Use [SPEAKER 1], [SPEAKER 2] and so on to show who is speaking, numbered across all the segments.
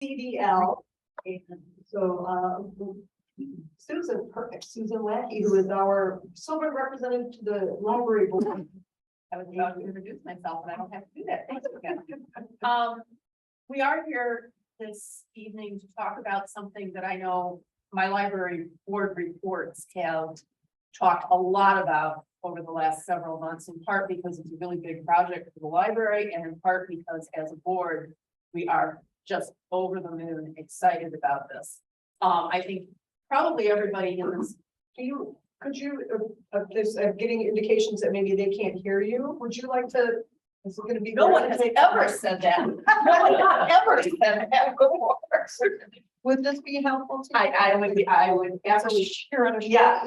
[SPEAKER 1] CDL. And so Susan, perfect, Susan Lackey, who is our Sylvan representative to the library board.
[SPEAKER 2] I was about to introduce myself, and I don't have to do that. Thanks again. We are here this evening to talk about something that I know my library board reports have talked a lot about over the last several months, in part because it's a really big project for the library, and in part because as a board, we are just over the moon excited about this. I think probably everybody in this,
[SPEAKER 1] Could you, there's getting indications that maybe they can't hear you. Would you like to? Is it going to be?
[SPEAKER 2] no one has ever said that. No one has ever said that before.
[SPEAKER 1] Would this be helpful to you?
[SPEAKER 2] I would absolutely, yeah.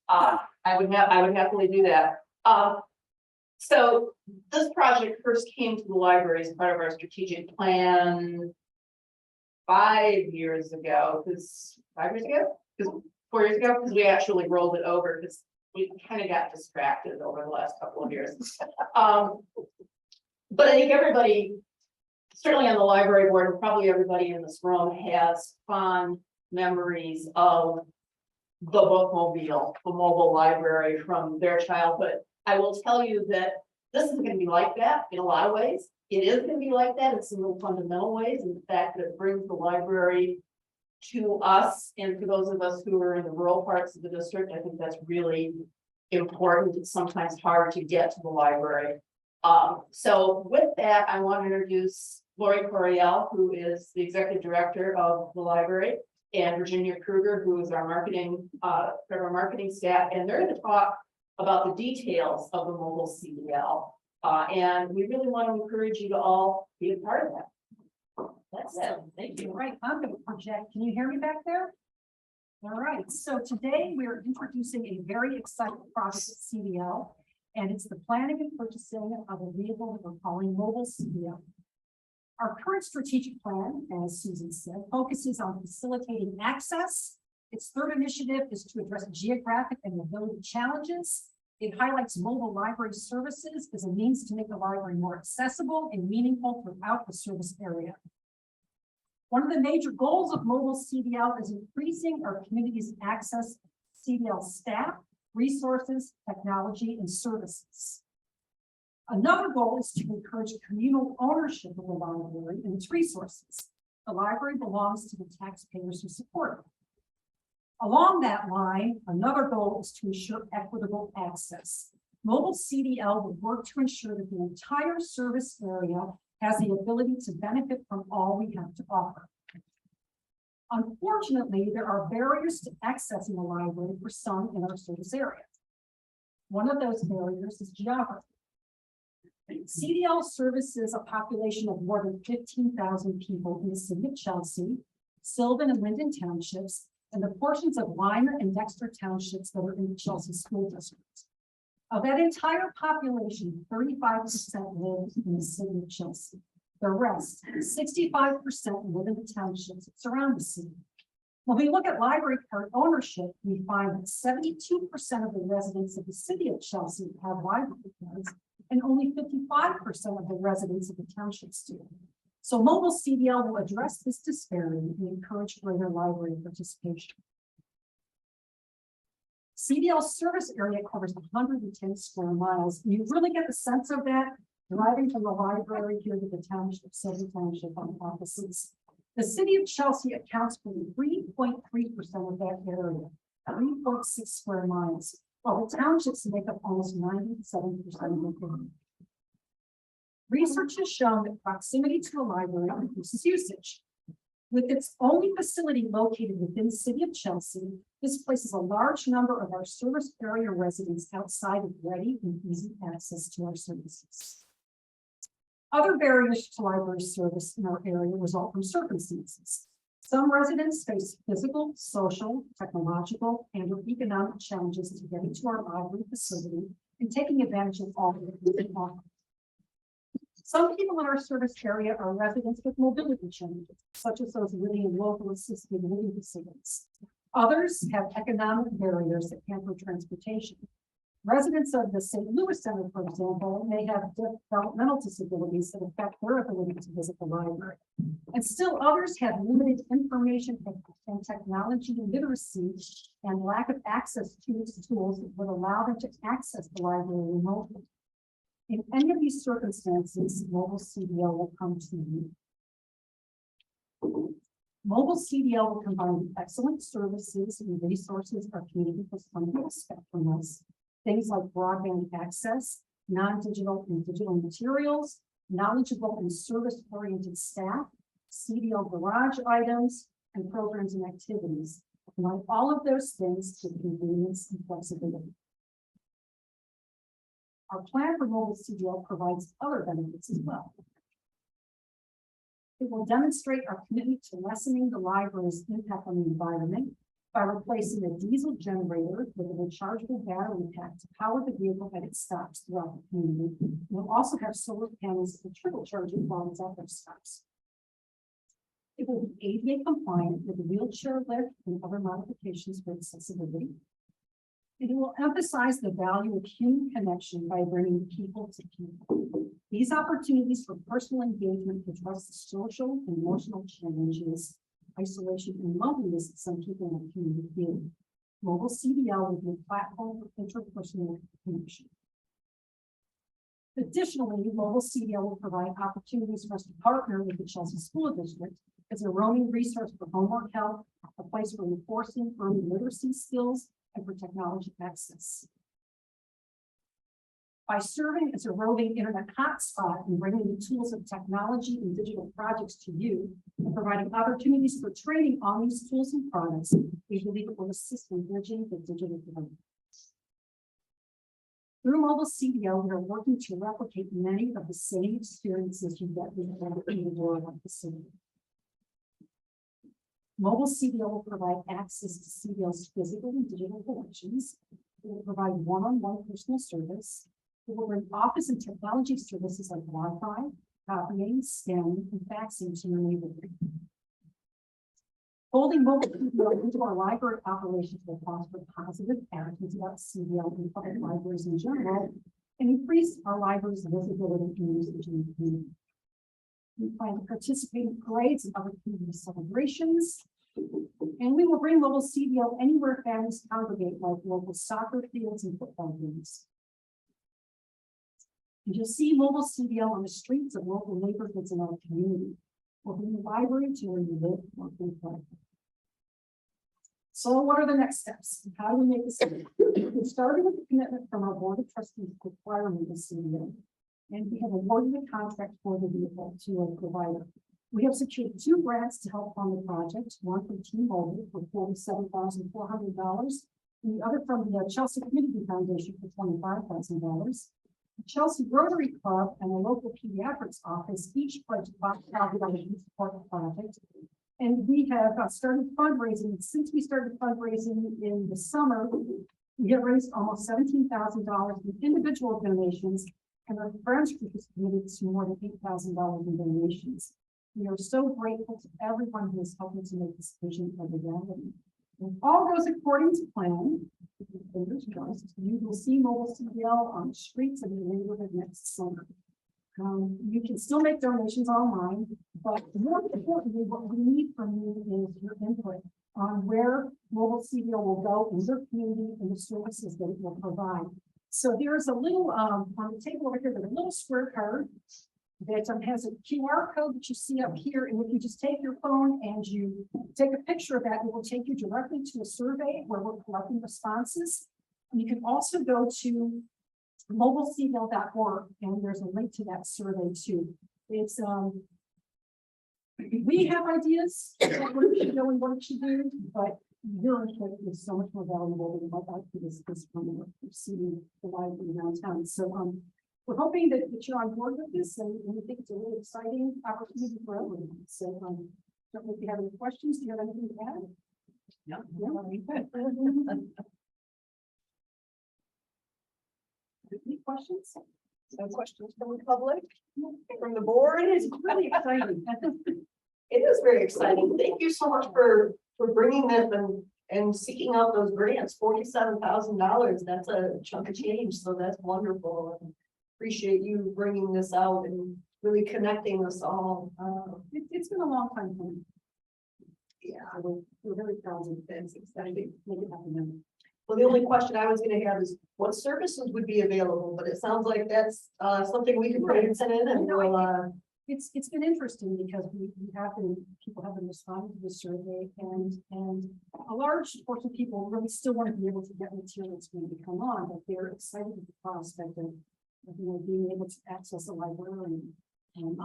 [SPEAKER 2] I would happily do that. So this project first came to the library as part of our strategic plan 5 years ago, because 5 years ago, because 4 years ago, because we actually rolled it over because we kind of got distracted over the last couple of years. But I think everybody, certainly on the library board, and probably everybody in this room has fond memories of the bookmobile, the mobile library from their childhood. I will tell you that this is going to be like that in a lot of ways. It is going to be like that in some real fundamental ways. In the fact that it brings the library to us and to those of us who are in the rural parts of the district. I think that's really important. It's sometimes hard to get to the library. So with that, I want to introduce Lori Coriel, who is the executive director of the library, and Virginia Kruger, who is our marketing staff, and they're going to talk about the details of the mobile CDL. And we really want to encourage you to all be a part of that. That's it. Thank you.
[SPEAKER 3] All right, I'm going to project. Can you hear me back there? All right, so today we're introducing a very exciting project at CDL, and it's the planning and purchasing of a vehicle that we're calling Mobile CDL. Our current strategic plan, as Susan said, focuses on facilitating access. Its third initiative is to address geographic and mobility challenges. It highlights mobile library services as a means to make the library more accessible and meaningful throughout the service area. One of the major goals of Mobile CDL is increasing our community's access to CDL staff, resources, technology, and services. Another goal is to encourage communal ownership of the library and its resources. The library belongs to the taxpayers who support it. Along that line, another goal is to ensure equitable access. Mobile CDL will work to ensure that the entire service area has the ability to benefit from all we have to offer. Unfortunately, there are barriers to accessing the library for some in our service area. One of those barriers is geography. CDL services a population of more than 15,000 people in the city of Chelsea, Sylvan and Linden townships, and the portions of Weimar and Dexter townships that are in the Chelsea School District. Of that entire population, 35% live in the city of Chelsea. The rest, 65%, live in the townships that surround the city. When we look at library card ownership, we find that 72% of the residents of the city of Chelsea have library cards, and only 55% of the residents of the townships do. So Mobile CDL will address this disparity and encourage greater library participation. CDL service area covers 110 square miles. You really get the sense of that driving from the library here to the township, Sylvan Township on offices. The city of Chelsea accounts for 3.3% of that area, 3.6 square miles, while the townships make up almost 97% of the area. Research has shown that proximity to a library increases usage. With its only facility located within the city of Chelsea, this places a large number of our service area residents outside of ready and easy access to our services. Other barriers to library service in our area result from circumstances. Some residents face physical, social, technological, and economic challenges to getting to our library facility and taking advantage of all that we can offer. Some people in our service area are residents with mobility challenges, such as those living in local assisted living facilities. Others have economic barriers that hamper transportation. Residents of the St. Louis Center, for example, may have developmental disabilities that affect their ability to visit the library. And still others have limited information and technology literacy and lack of access to its tools that would allow them to access the library remotely. In any of these circumstances, mobile CDL will come to you. Mobile CDL will combine excellent services and resources our community has come to expect from us. Things like broadband access, non-digital and digital materials, knowledgeable and service-oriented staff, CDL garage items, and programs and activities. Combine all of those things to convenience and flexibility. Our plan for mobile CDL provides other benefits as well. It will demonstrate our commitment to lessening the library's impact on the environment by replacing a diesel generator with a rechargeable battery pack to power the vehicle at its stops throughout the community. We'll also have solar panels for turbocharge it while it's at their stops. It will be ADA compliant with the wheelchair lift and other modifications for accessibility. It will emphasize the value of human connection by bringing people to people. These opportunities for personal engagement address the social and emotional challenges, isolation, and loneliness that some people in the community feel. Mobile CDL will be a platform for interpersonal connection. Additionally, mobile CDL will provide opportunities for us to partner with the Chelsea School District as a roaming resource for homework help, a place for enforcing early literacy skills, and for technology access. By serving as a roving internet hotspot and bringing the tools of technology and digital projects to you, and providing opportunities for training on these tools and products, we believe it will assist in bridging the digital divide. Through mobile CDL, we are working to replicate many of the same experiences you get with the World facility. Mobile CDL will provide access to CDL's physical and digital collections. It will provide one-on-one personal service. It will bring office and technology services like Wi-Fi, copying, scanning, and faxing to your neighborhood. Folding mobile CDL into our library operations will foster positive attitudes about CDL in public libraries in general and increase our library's visibility and usage in the community. We plan to participate in parades and other community celebrations. And we will bring mobile CDL anywhere families congregate, like local soccer fields and football games. And you'll see mobile CDL on the streets of local neighborhoods in our community. We'll bring the library to where you live, work, and play. So what are the next steps? How do we make this happen? We started with a commitment from our board of trustees to acquire mobile CDL. And we have awarded a contract for the vehicle to a provider. We have secured 2 grants to help fund the project, one from T-Mobile for $47,400, and the other from the Chelsea Community Foundation for $25,000. The Chelsea Rotary Club and the local pediatrics office each pledged $5,000 to support the project. And we have started fundraising. Since we started fundraising in the summer, we have raised almost $17,000 in individual donations, and our Friends Group is committed to more than $8,000 in donations. We are so grateful to everyone who is helping to make this vision a reality. If all goes according to plan, fingers crossed, you will see mobile CDL on the streets of your neighborhood next summer. You can still make donations online, but more importantly, what we need from you is your input on where mobile CDL will go in your community and the services that it will provide. So there's a little, on the table over here, there's a little square card that has a QR code that you see up here. And if you just take your phone and you take a picture of that, it will take you directly to a survey where we're collecting responses. And you can also go to mobilecdl.org, and there's a link to that survey too. It's we have ideas what it should go and what it should do, but your input is so much more valuable than what I could discuss from receiving the library downtown. So we're hoping that you're on board with this, and we think it's a really exciting opportunity for everyone. So don't know if you have any questions. Do you have anything to add? No. Any questions?
[SPEAKER 1] No questions from the public, from the board?
[SPEAKER 3] It is really exciting.
[SPEAKER 1] It is very exciting. Thank you so much for bringing this and and seeking out those grants, $47,000, that's a chunk of change, so that's wonderful. And appreciate you bringing this out and really connecting us all.
[SPEAKER 3] It's been a long time coming.
[SPEAKER 1] Yeah.
[SPEAKER 3] So we're very proud of this. Exciting, make it happen.
[SPEAKER 1] Well, the only question I was gonna have is what services would be available, but it sounds like that's something we can put in and we'll
[SPEAKER 3] It's been interesting because we have been, people have been responding to the survey and a large portion of people really still want to be able to get materials when they come on, but they're excited at the prospect of, you know, being able to access a library and the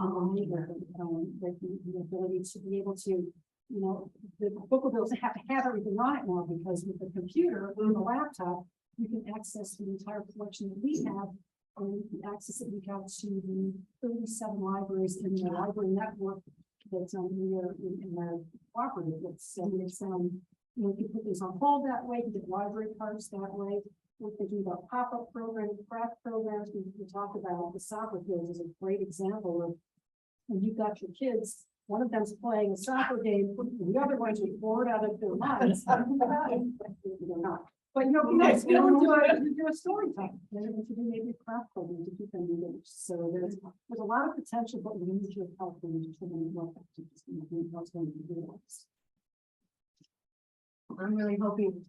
[SPEAKER 3] ability to be able to, you know, the book doesn't have to have everything on it now because with the computer or the laptop, you can access the entire collection that we have. And the access that we have to the 37 libraries in the library network that's we are in our cooperative. It's you know, you can put these on hold that way, you get library cards that way. We're thinking about pop-up programs, craft programs. We talk about the soccer fields is a great example of when you've got your kids, one of them's playing a soccer game, the other ones are bored out of their minds. They're not. But you know, do a story time, and then to do maybe a craft program to keep them engaged. So there's a lot of potential, but we need your help in determining what what's going to be realized.
[SPEAKER 4] I'm really hoping.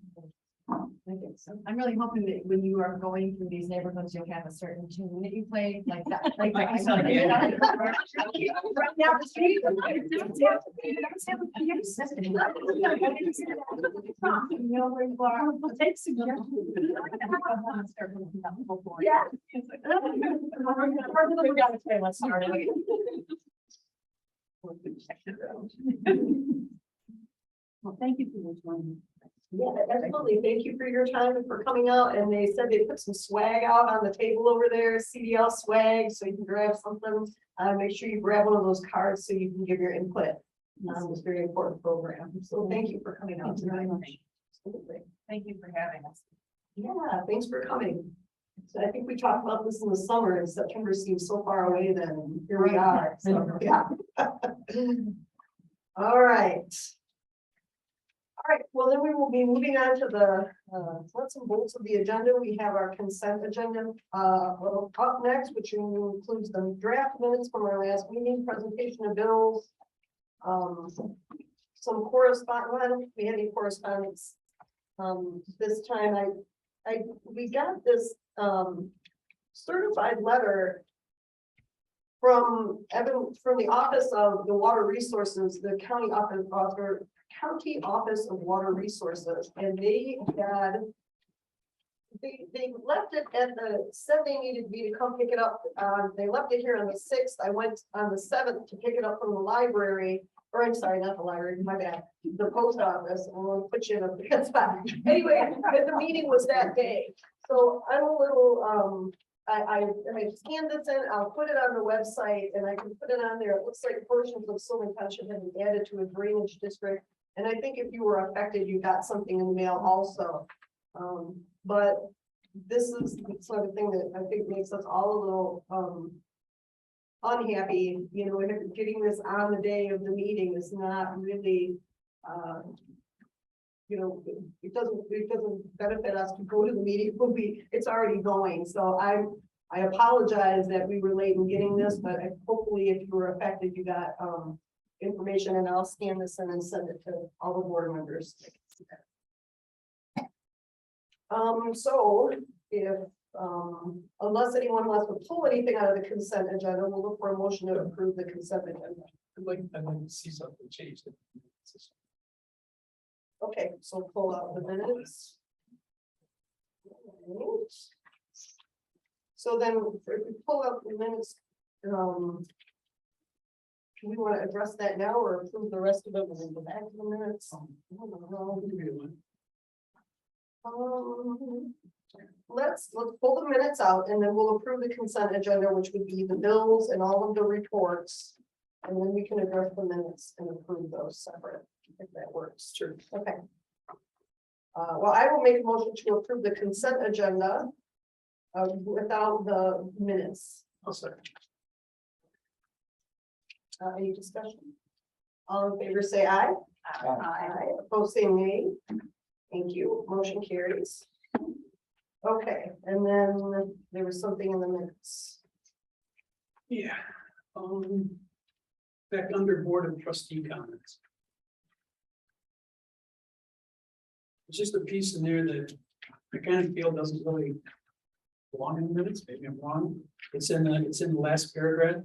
[SPEAKER 4] I'm really hoping that when you are going through these neighborhoods, you'll have a certain tune that you play like that. Like I saw you.
[SPEAKER 3] Take suggestions.
[SPEAKER 4] Yeah. We gotta say, let's start it.
[SPEAKER 3] Well, thank you for your time.
[SPEAKER 1] Yeah, absolutely. Thank you for your time and for coming out. And they said they put some swag out on the table over there, CDL swag, so you can grab something. Make sure you grab one of those cards so you can give your input on this very important program. So thank you for coming out tonight. Absolutely.
[SPEAKER 4] Thank you for having us.
[SPEAKER 1] Yeah, thanks for coming. So I think we talked about this in the summer and September seems so far away then here we are. So, yeah. All right. All right, well, then we will be moving on to the nuts and bolts of the agenda. We have our consent agenda up next, which includes the draft minutes from our last meeting, presentation of bills, some correspondence. We had any correspondence this time. We got this certified letter from the Office of the Water Resources, the County Office of Water Resources, and they left it at said they needed me to come pick it up. They left it here on the 6th. I went on the 7th to pick it up from the library, or I'm sorry, not the library, my bad, the post office. And we'll put you in a good spot. Anyway, the meeting was that day. So I'm a little, I scanned this in, I'll put it on the website and I can put it on there. It looks like portions of Sylvan Township have been added to a drainage district. And I think if you were affected, you got something in the mail also. But this is the sort of thing that I think makes us all a little unhappy. You know, getting this on the day of the meeting is not really, you know, it doesn't benefit us to go to the meeting. It's already going. So I apologize that we were late in getting this, but hopefully if you were affected, you got information, and I'll scan this in and send it to all the board members. So if unless anyone wants to pull anything out of the consent agenda, we'll look for a motion to approve the consent agenda.
[SPEAKER 5] I'd like to see something changed.
[SPEAKER 1] Okay, so pull out the minutes. So then if we pull out the minutes, do we want to address that now or approve the rest of it when we go back to the minutes? Let's pull the minutes out and then we'll approve the consent agenda, which would be the bills and all of the reports. And then we can address the minutes and approve those separate, if that works. Sure. Okay. Well, I will make a motion to approve the consent agenda without the minutes.
[SPEAKER 5] I'll second.
[SPEAKER 1] Any discussion? All in favor, say aye.
[SPEAKER 5] Aye.
[SPEAKER 1] Opposed, say nay. Thank you. Motion carries. Okay, and then there was something in the minutes.
[SPEAKER 5] Yeah. Back under board of trustee comments. It's just a piece in there that I kind of feel doesn't really belong in the minutes, maybe I'm wrong. It's in the last paragraph.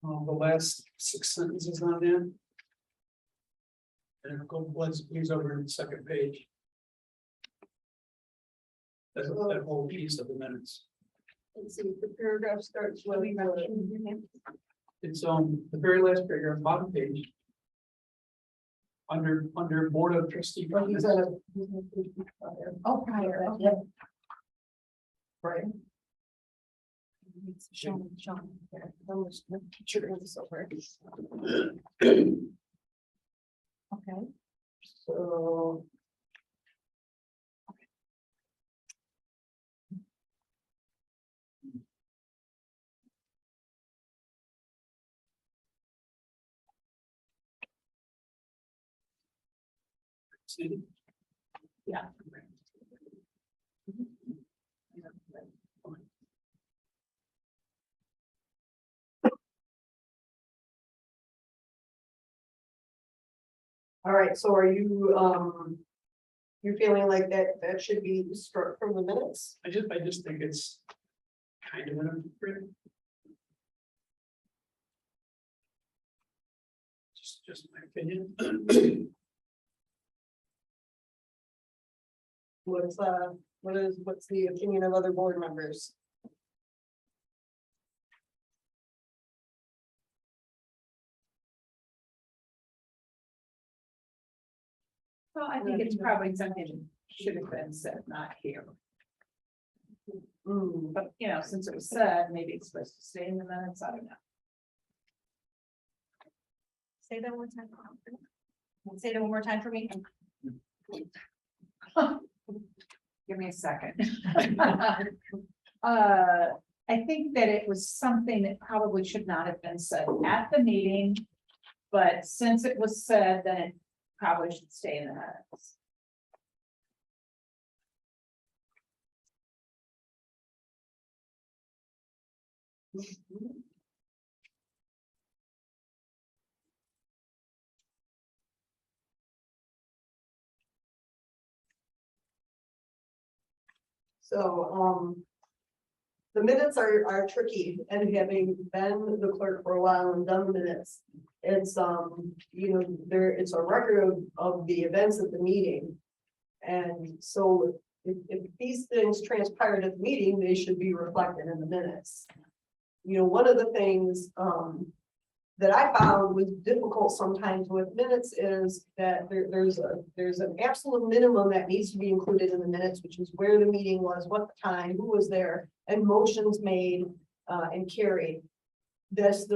[SPEAKER 5] The last 6 sentences on there. And go, please over to the second page. That's that whole piece of the minutes.
[SPEAKER 1] Let's see, the paragraph starts with.
[SPEAKER 5] It's the very last paragraph, bottom page. Under board of trustee
[SPEAKER 1] Well, he's
[SPEAKER 5] comments.
[SPEAKER 3] Oh, prior, okay.
[SPEAKER 1] Yep. Right.
[SPEAKER 3] Sean.
[SPEAKER 1] Yeah, I'm just picturing this over.
[SPEAKER 3] Okay,
[SPEAKER 1] So.
[SPEAKER 5] See?
[SPEAKER 2] Yeah.
[SPEAKER 1] All right, so are you, you're feeling like that should be struck from the minutes?
[SPEAKER 5] I just think it's kind of inappropriate. Just my opinion.
[SPEAKER 1] What's the opinion of other board members?
[SPEAKER 2] Well, I think it's probably something that should have been said, not here.
[SPEAKER 1] Hmm,
[SPEAKER 2] But, you know, since it was said, maybe it's supposed to stay in the minutes, I don't know.
[SPEAKER 4] Say that one time. Say that one more time for me.
[SPEAKER 2] Give me a second. I think that it was something that probably should not have been said at the meeting. But since it was said, then it probably should stay in the minutes.
[SPEAKER 1] So, the minutes are tricky, and having been the clerk for a while and done the minutes, it's, you know, it's a record of the events at the meeting. And so if these things transpired at the meeting, they should be reflected in the minutes. You know, one of the things, that I found was difficult sometimes with minutes is that there's an absolute minimum that needs to be included in the minutes, which is where the meeting was, what the time, who was there, and motions made and carried. That's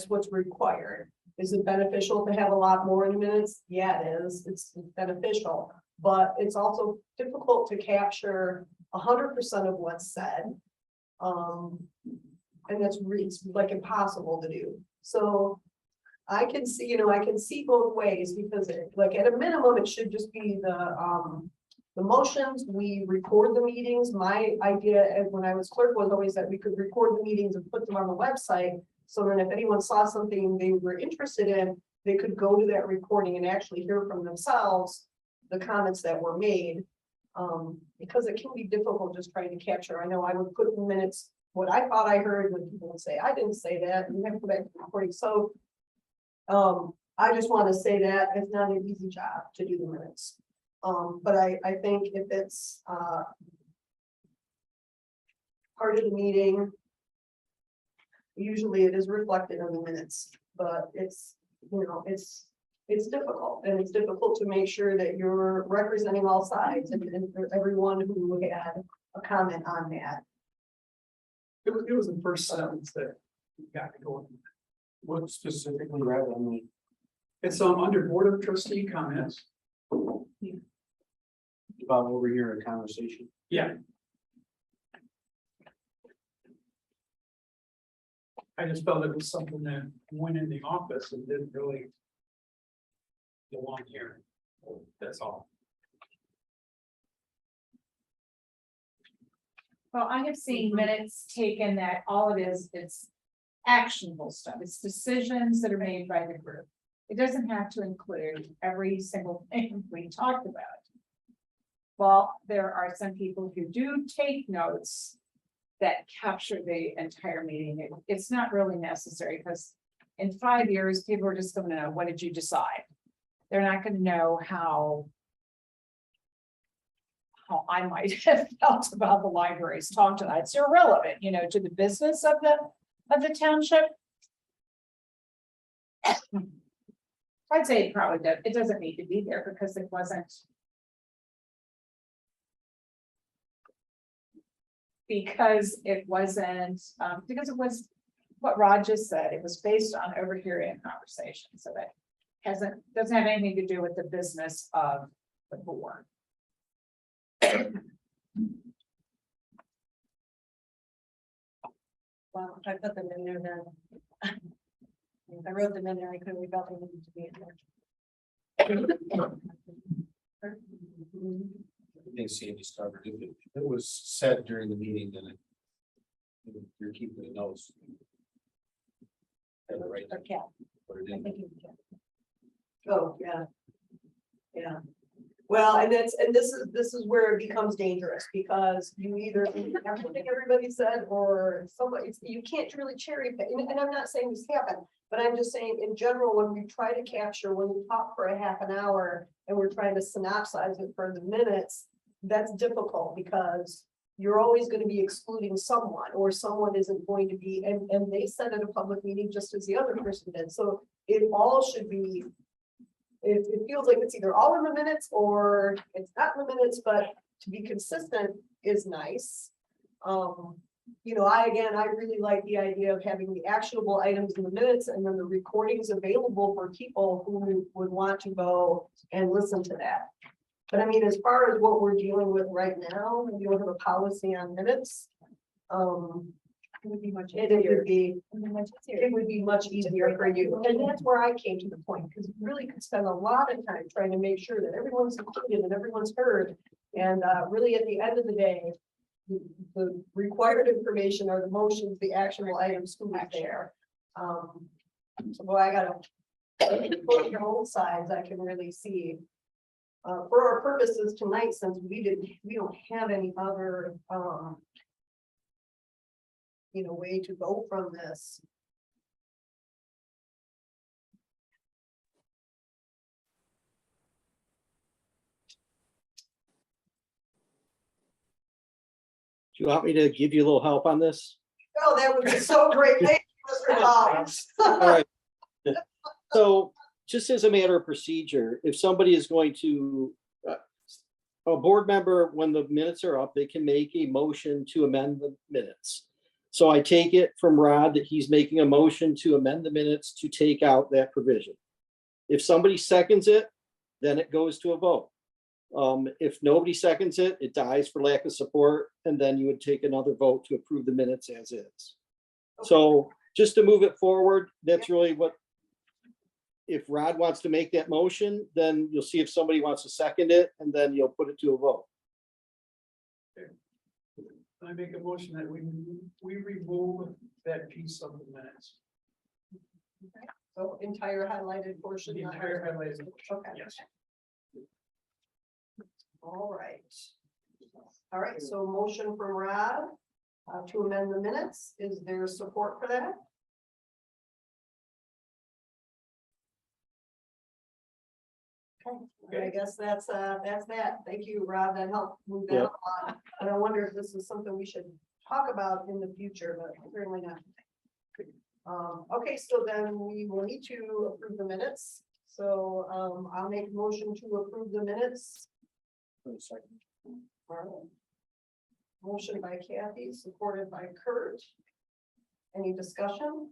[SPEAKER 1] what's required. Is it beneficial to have a lot more in the minutes? Yeah, it is. It's beneficial, but it's also difficult to capture 100% of what's said. And it's like impossible to do. So I can see, you know, I can see both ways because like at a minimum, it should just be the motions. We record the meetings. My idea when I was clerk was always that we could record the meetings and put them on the website. So then if anyone saw something they were interested in, they could go to that recording and actually hear from themselves the comments that were made. Because it can be difficult just trying to capture. I know I would put in the minutes what I thought I heard when people would say, I didn't say that, and you have to go back to the recording. So I just want to say that it's not an easy job to do the minutes. But I think if it's part of the meeting, usually it is reflected in the minutes, but it's, you know, it's difficult, and it's difficult to make sure that you're representing all sides and everyone who had a comment on that.
[SPEAKER 5] It was the first sentence that got me going.
[SPEAKER 6] What specifically, rather than the
[SPEAKER 5] It's under board of trustee comments.
[SPEAKER 6] about over here in conversation?
[SPEAKER 5] Yeah. I just felt it was something that went in the office and didn't really belong here.
[SPEAKER 6] That's all.
[SPEAKER 7] Well, I have seen minutes taken that all it is, it's actionable stuff. It's decisions that are made by the group. It doesn't have to include every single thing we talked about. Well, there are some people who do take notes that capture the entire meeting. It's not really necessary because in 5 years, people are just going to know, what did you decide? They're not going to know how I might have felt about the library's talk to that. It's irrelevant, you know, to the business of the township. I'd say it probably does. It doesn't need to be there because it wasn't. Because it wasn't, because it was what Rod just said, it was based on overhearing a conversation, so that doesn't have anything to do with the business of the board.
[SPEAKER 1] Well, I put them in there then. I wrote them in there, I couldn't, we felt they needed to be in there.
[SPEAKER 6] I think Sandy started, if it was said during the meeting, then you're keeping the notes. Have the right to
[SPEAKER 1] Okay.
[SPEAKER 6] put it in.
[SPEAKER 1] Oh, yeah. Yeah. Well, and this is where it becomes dangerous because you either everything everybody said or somebody, you can't really cherry pick. And I'm not saying this happened, but I'm just saying in general, when we try to capture, when we talk for a half an hour and we're trying to synopsize it for the minutes, that's difficult because you're always going to be excluding someone or someone isn't going to be, and they said at a public meeting just as the other person did. So it all should be, it feels like it's either all in the minutes or it's not in the minutes, but to be consistent is nice. You know, I really like the idea of having the actionable items in the minutes and then the recordings available for people who would want to go and listen to that. But I mean, as far as what we're dealing with right now, we don't have a policy on minutes.
[SPEAKER 4] It would be much
[SPEAKER 1] It
[SPEAKER 4] easier.
[SPEAKER 1] would be,
[SPEAKER 4] It would be much easier.
[SPEAKER 1] it would be much easier for you. And that's where I came to the point, because we really could spend a lot of time trying to make sure that everyone's included and everyone's heard. And really, at the end of the day, the required information are the motions, the actionable items, who is there. So boy, I gotta look at both sides, I can really see. For our purposes tonight, since we don't have any other, you know, way to go from this.
[SPEAKER 8] Do you want me to give you a little help on this?
[SPEAKER 1] Oh, that would be so great. Thank you, Mr. Collins.
[SPEAKER 8] All right. So just as a matter of procedure, if somebody is going to, a board member, when the minutes are up, they can make a motion to amend the minutes. So I take it from Rod that he's making a motion to amend the minutes to take out that provision. If somebody seconds it, then it goes to a vote. If nobody seconds it, it dies for lack of support, and then you would take another vote to approve the minutes as is. So just to move it forward, that's really what, if Rod wants to make that motion, then you'll see if somebody wants to second it, and then you'll put it to a vote.
[SPEAKER 5] I make a motion that we remove that piece of the minutes.
[SPEAKER 1] So entire highlighted portion.
[SPEAKER 5] The entire highlighted.
[SPEAKER 1] Okay.
[SPEAKER 5] Yes.
[SPEAKER 1] All right. All right, so motion from Rod to amend the minutes. Is there support for that? Okay, I guess that's that. Thank you, Rob. That helped move that
[SPEAKER 8] Yep.
[SPEAKER 1] along. And I wonder if this is something we should talk about in the future, but certainly not. Okay, so then we will need to approve the minutes. So I'll make a motion to approve the minutes. All right. Motion by Kathy, supported by Kurt. Any discussion?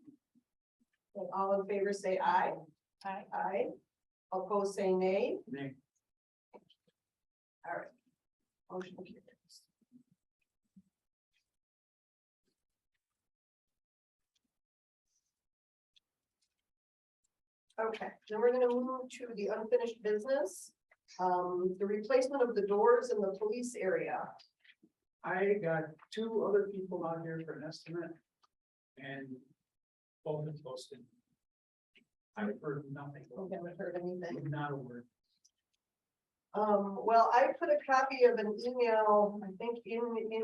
[SPEAKER 1] And all in favor say aye.
[SPEAKER 4] Aye.
[SPEAKER 1] Aye. Opposed say nay.
[SPEAKER 5] Nay.
[SPEAKER 1] All right. Motion carries. Okay, then we're gonna move to the unfinished business. The replacement of the doors in the police area.
[SPEAKER 5] I got two other people out here for an estimate. And both are posted. I've heard nothing,
[SPEAKER 1] I haven't heard anything.
[SPEAKER 5] not a word.
[SPEAKER 1] Well, I put a copy of an email, I think in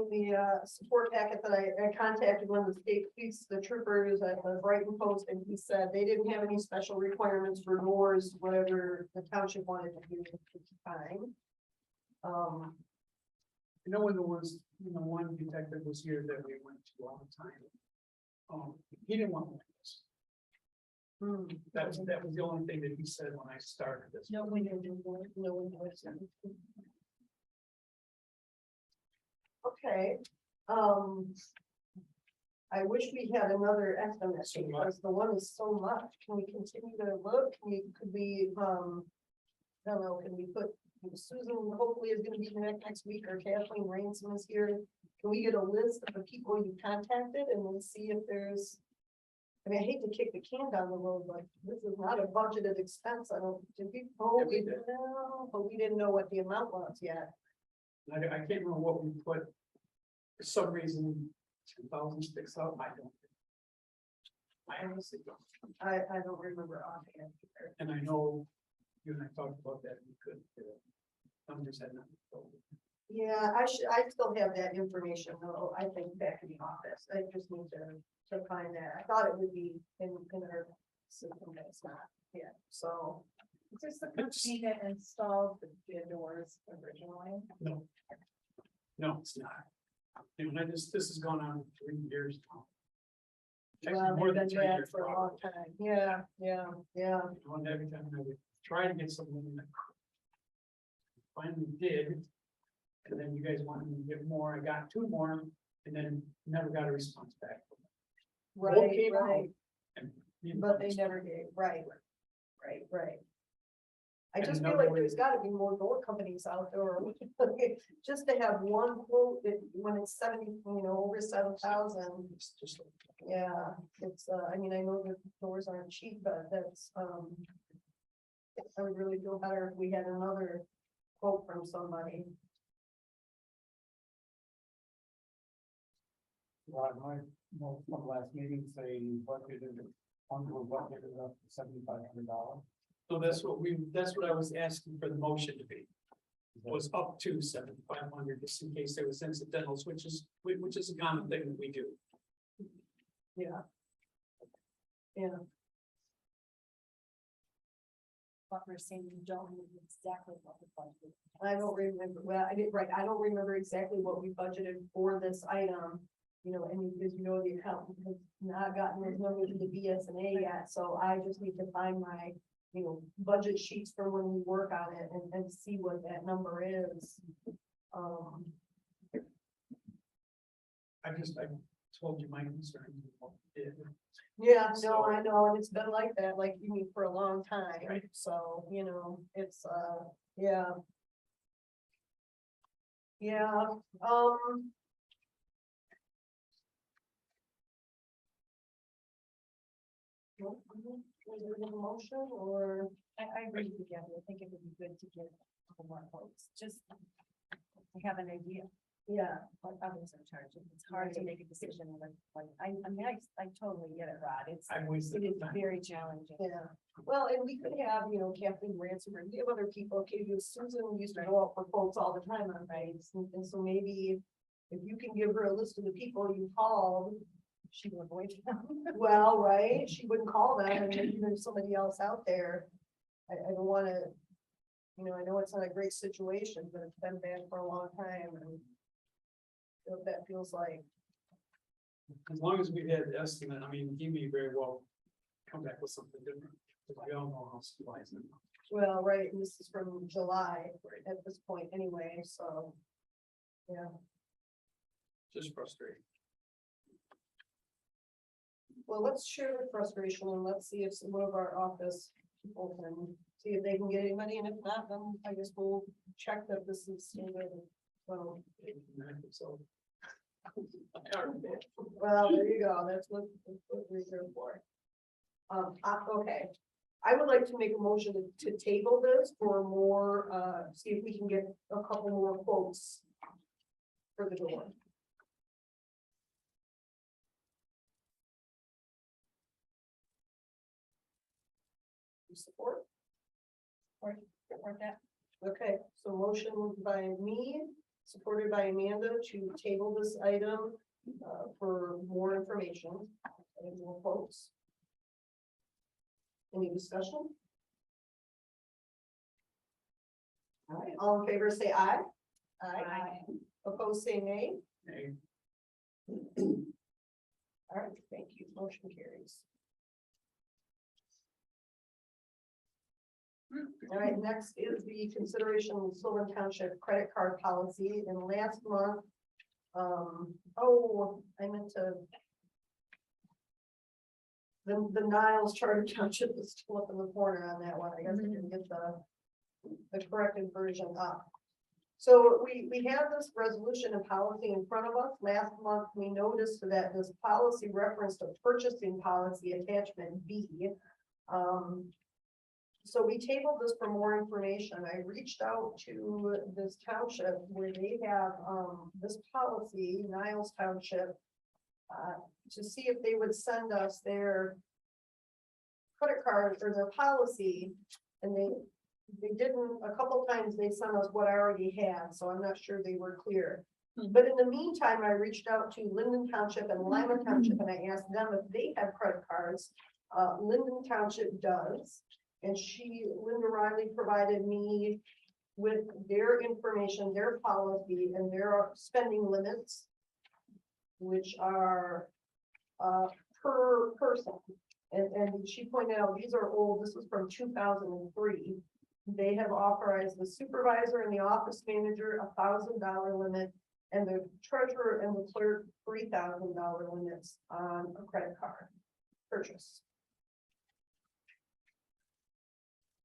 [SPEAKER 1] the support packet that I contacted one of the state police, the troopers at the Brighton Post, and he said they didn't have any special requirements for doors, whatever the township wanted to do at the time.
[SPEAKER 5] You know, when there was, one detective was here that we went to all the time. He didn't want one of this. That was the only thing that he said when I started this.
[SPEAKER 1] No window, no window. Okay, I wish we had another estimate
[SPEAKER 5] So much.
[SPEAKER 1] because the one is so much. Can we continue to look? Could we, I don't know, can we put Susan hopefully is gonna be here next week or Kathleen Ransom is here. Can we get a list of the people you contacted and then see if there's. I mean, I hate to kick the can down the road, but this is not a budgeted expense. I don't, did we,
[SPEAKER 5] Yeah, we
[SPEAKER 1] we
[SPEAKER 5] did.
[SPEAKER 1] know, but we didn't know what the amount was yet.
[SPEAKER 5] I can't remember what we put. For some reason, 2,000 sticks out, I don't. I honestly don't,
[SPEAKER 1] I don't remember offhand either.
[SPEAKER 5] and I know you and I talked about that, we could. Numbers had not.
[SPEAKER 1] Yeah, I still have that information though, I think back in the office. I just need to find that. I thought it would be in our system, but it's not yet, so.
[SPEAKER 7] Is this the company that installed the doors originally?
[SPEAKER 5] No. No, it's not. And this has gone on 3 years now. Actually,
[SPEAKER 1] Well,
[SPEAKER 5] more
[SPEAKER 1] they've
[SPEAKER 5] than
[SPEAKER 1] been
[SPEAKER 5] 3
[SPEAKER 1] bad
[SPEAKER 5] years
[SPEAKER 1] for a
[SPEAKER 5] probably.
[SPEAKER 1] long time. Yeah.
[SPEAKER 5] And every time I would try to get something that finally did. And then you guys wanted me to get more, I got 2 more, and then never got a response back. Both
[SPEAKER 1] Right,
[SPEAKER 5] came out,
[SPEAKER 1] right,
[SPEAKER 5] and didn't
[SPEAKER 1] but they
[SPEAKER 5] respond.
[SPEAKER 1] never gave, right. I
[SPEAKER 5] And
[SPEAKER 1] just feel
[SPEAKER 5] another
[SPEAKER 1] like
[SPEAKER 5] one
[SPEAKER 1] there's
[SPEAKER 5] is-
[SPEAKER 1] gotta be more door companies out there, or just to have one quote that when it's 70, over 7,000.
[SPEAKER 5] It's just like,
[SPEAKER 1] Yeah, it's, I mean, I know the doors aren't cheap, but that's, I would really feel better if we had another quote from somebody.
[SPEAKER 6] From last meeting saying budgeted, budgeted up to $7,500.
[SPEAKER 5] So that's what I was asking for the motion to be. Was up to 7,500, just in case there was incidentals, which is a common thing that we do.
[SPEAKER 1] Yeah.
[SPEAKER 3] But we're saying you don't know exactly what the budget.
[SPEAKER 1] I don't remember, well, I don't remember exactly what we budgeted for this item. And because the accountant has not gotten those numbers to the BSNA yet, so I just need to find my, budget sheets from when we work on it and see what that number is.
[SPEAKER 5] I told you my concerns. with what we did.
[SPEAKER 1] Yeah, no,
[SPEAKER 5] So-
[SPEAKER 1] I know, and it's been like that, like you mean for a long time,
[SPEAKER 5] Right.
[SPEAKER 1] so, it's, yeah. Yeah, was there a motion or?
[SPEAKER 3] I agree with you, Gabby. I think it would be good to get a couple more quotes, just to have an idea
[SPEAKER 1] Yeah,
[SPEAKER 3] what others are charging. It's hard to make a decision with, I mean, I totally get it, Rod.
[SPEAKER 5] I wasted
[SPEAKER 3] It is
[SPEAKER 5] time.
[SPEAKER 3] very challenging.
[SPEAKER 1] yeah, well, and we could have, Kathleen Ransom, or we have other people, okay, Susan used to go out for quotes all the time on nights, and so maybe. If you can give her a list of the people you called,
[SPEAKER 3] She will avoid them.
[SPEAKER 1] well, right, she wouldn't call them, and maybe there's somebody else out there. I don't wanna, I know it's not a great situation, but it's been bad for a long time, and. What that feels like,
[SPEAKER 5] As long as we had the estimate, I mean, he may very well come back with something different, because we all know how supplies are.
[SPEAKER 1] well, right, and this is from July at this point anyway, so. Yeah,
[SPEAKER 5] Just frustrating.
[SPEAKER 1] well, let's share the frustration and let's see if some of our office people can see if they can get any money, and if not, then I guess we'll check that this is standard. So,
[SPEAKER 5] So.
[SPEAKER 1] well, there you go, that's what we're here for. Okay, I would like to make a motion to table this for more, see if we can get a couple more quotes for the door. You support?
[SPEAKER 4] Or that.
[SPEAKER 1] Okay, so motion by me, supported by Amanda to table this item for more information and more quotes. Any discussion? All right, all in favor, say aye.
[SPEAKER 7] Aye.
[SPEAKER 1] Opposed, say nay.
[SPEAKER 5] Hey,
[SPEAKER 1] All right, thank you. Motion carries. All right, next is the consideration of Sylvan Township credit card policy. And last month, I meant to. The Niles Charter Township is still up in the corner on that one. I guess I didn't get the corrected version up. So we have this resolution and policy in front of us. Last month, we noticed that this policy referenced a purchasing policy attachment B. So we tabled this for more information. I reached out to this township where they have this policy, Niles Township, to see if they would send us their credit card or their policy, and they didn't. A couple times they sent us what I already had, so I'm not sure they were clear. But in the meantime, I reached out to Linden Township and Lima Township, and I asked them if they have credit cards. Linden Township does, and Linda Riley provided me with their information, their policy, and their spending limits, which are per person. And she pointed out, these are old, this was from 2003. They have authorized the supervisor and the office manager $1,000 limit, and the treasurer and the clerk $3,000 limits on a credit card purchase.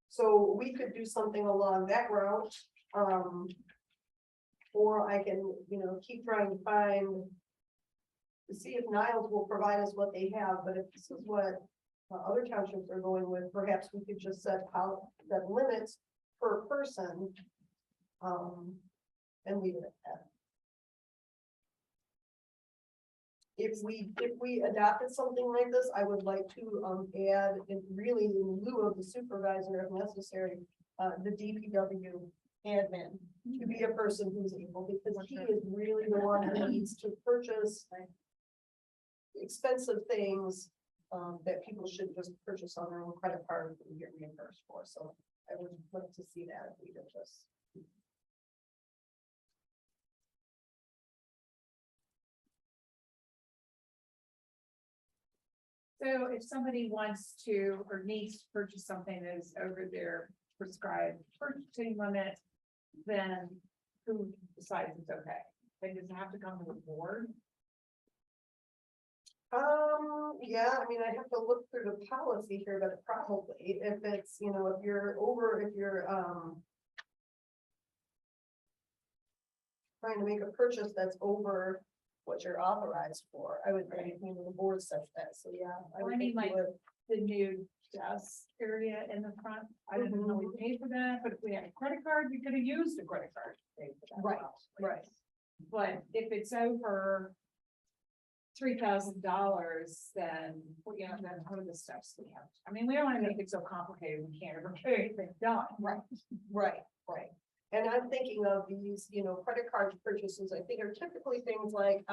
[SPEAKER 1] So we could do something along that route. Or I can, keep trying to find to see if Niles will provide us what they have, but if this is what other townships are going with, perhaps we could just set that limits per person. And leave it at that. If we adopted something like this, I would like to add, really in lieu of the supervisor if necessary, the DPW admin to be a person who's able, because he is really the one who needs to purchase expensive things that people should just purchase on their own credit card and get reimbursed for. So I would like to see that if we did this.
[SPEAKER 7] So if somebody wants to or needs to purchase something that is over their prescribed purchasing limit, then who decides it's okay? Like, does it have to come to the board?
[SPEAKER 1] Yeah, I mean, I have to look through the policy here, but probably if it's, if you're trying to make a purchase that's over what you're authorized for, I would think, the board sets that, so yeah.
[SPEAKER 7] I mean, like the new desk area in the front, I didn't know we paid for that, but if we had a credit card, we could have used a credit card to pay for that.
[SPEAKER 1] Right,
[SPEAKER 7] probably.
[SPEAKER 1] right.
[SPEAKER 7] But if it's over $3,000, then, then what are the steps we have? I mean, we don't want to make it so complicated, we can't ever get anything done.
[SPEAKER 1] Right. And I'm thinking of these, credit card purchases, I think are typically things like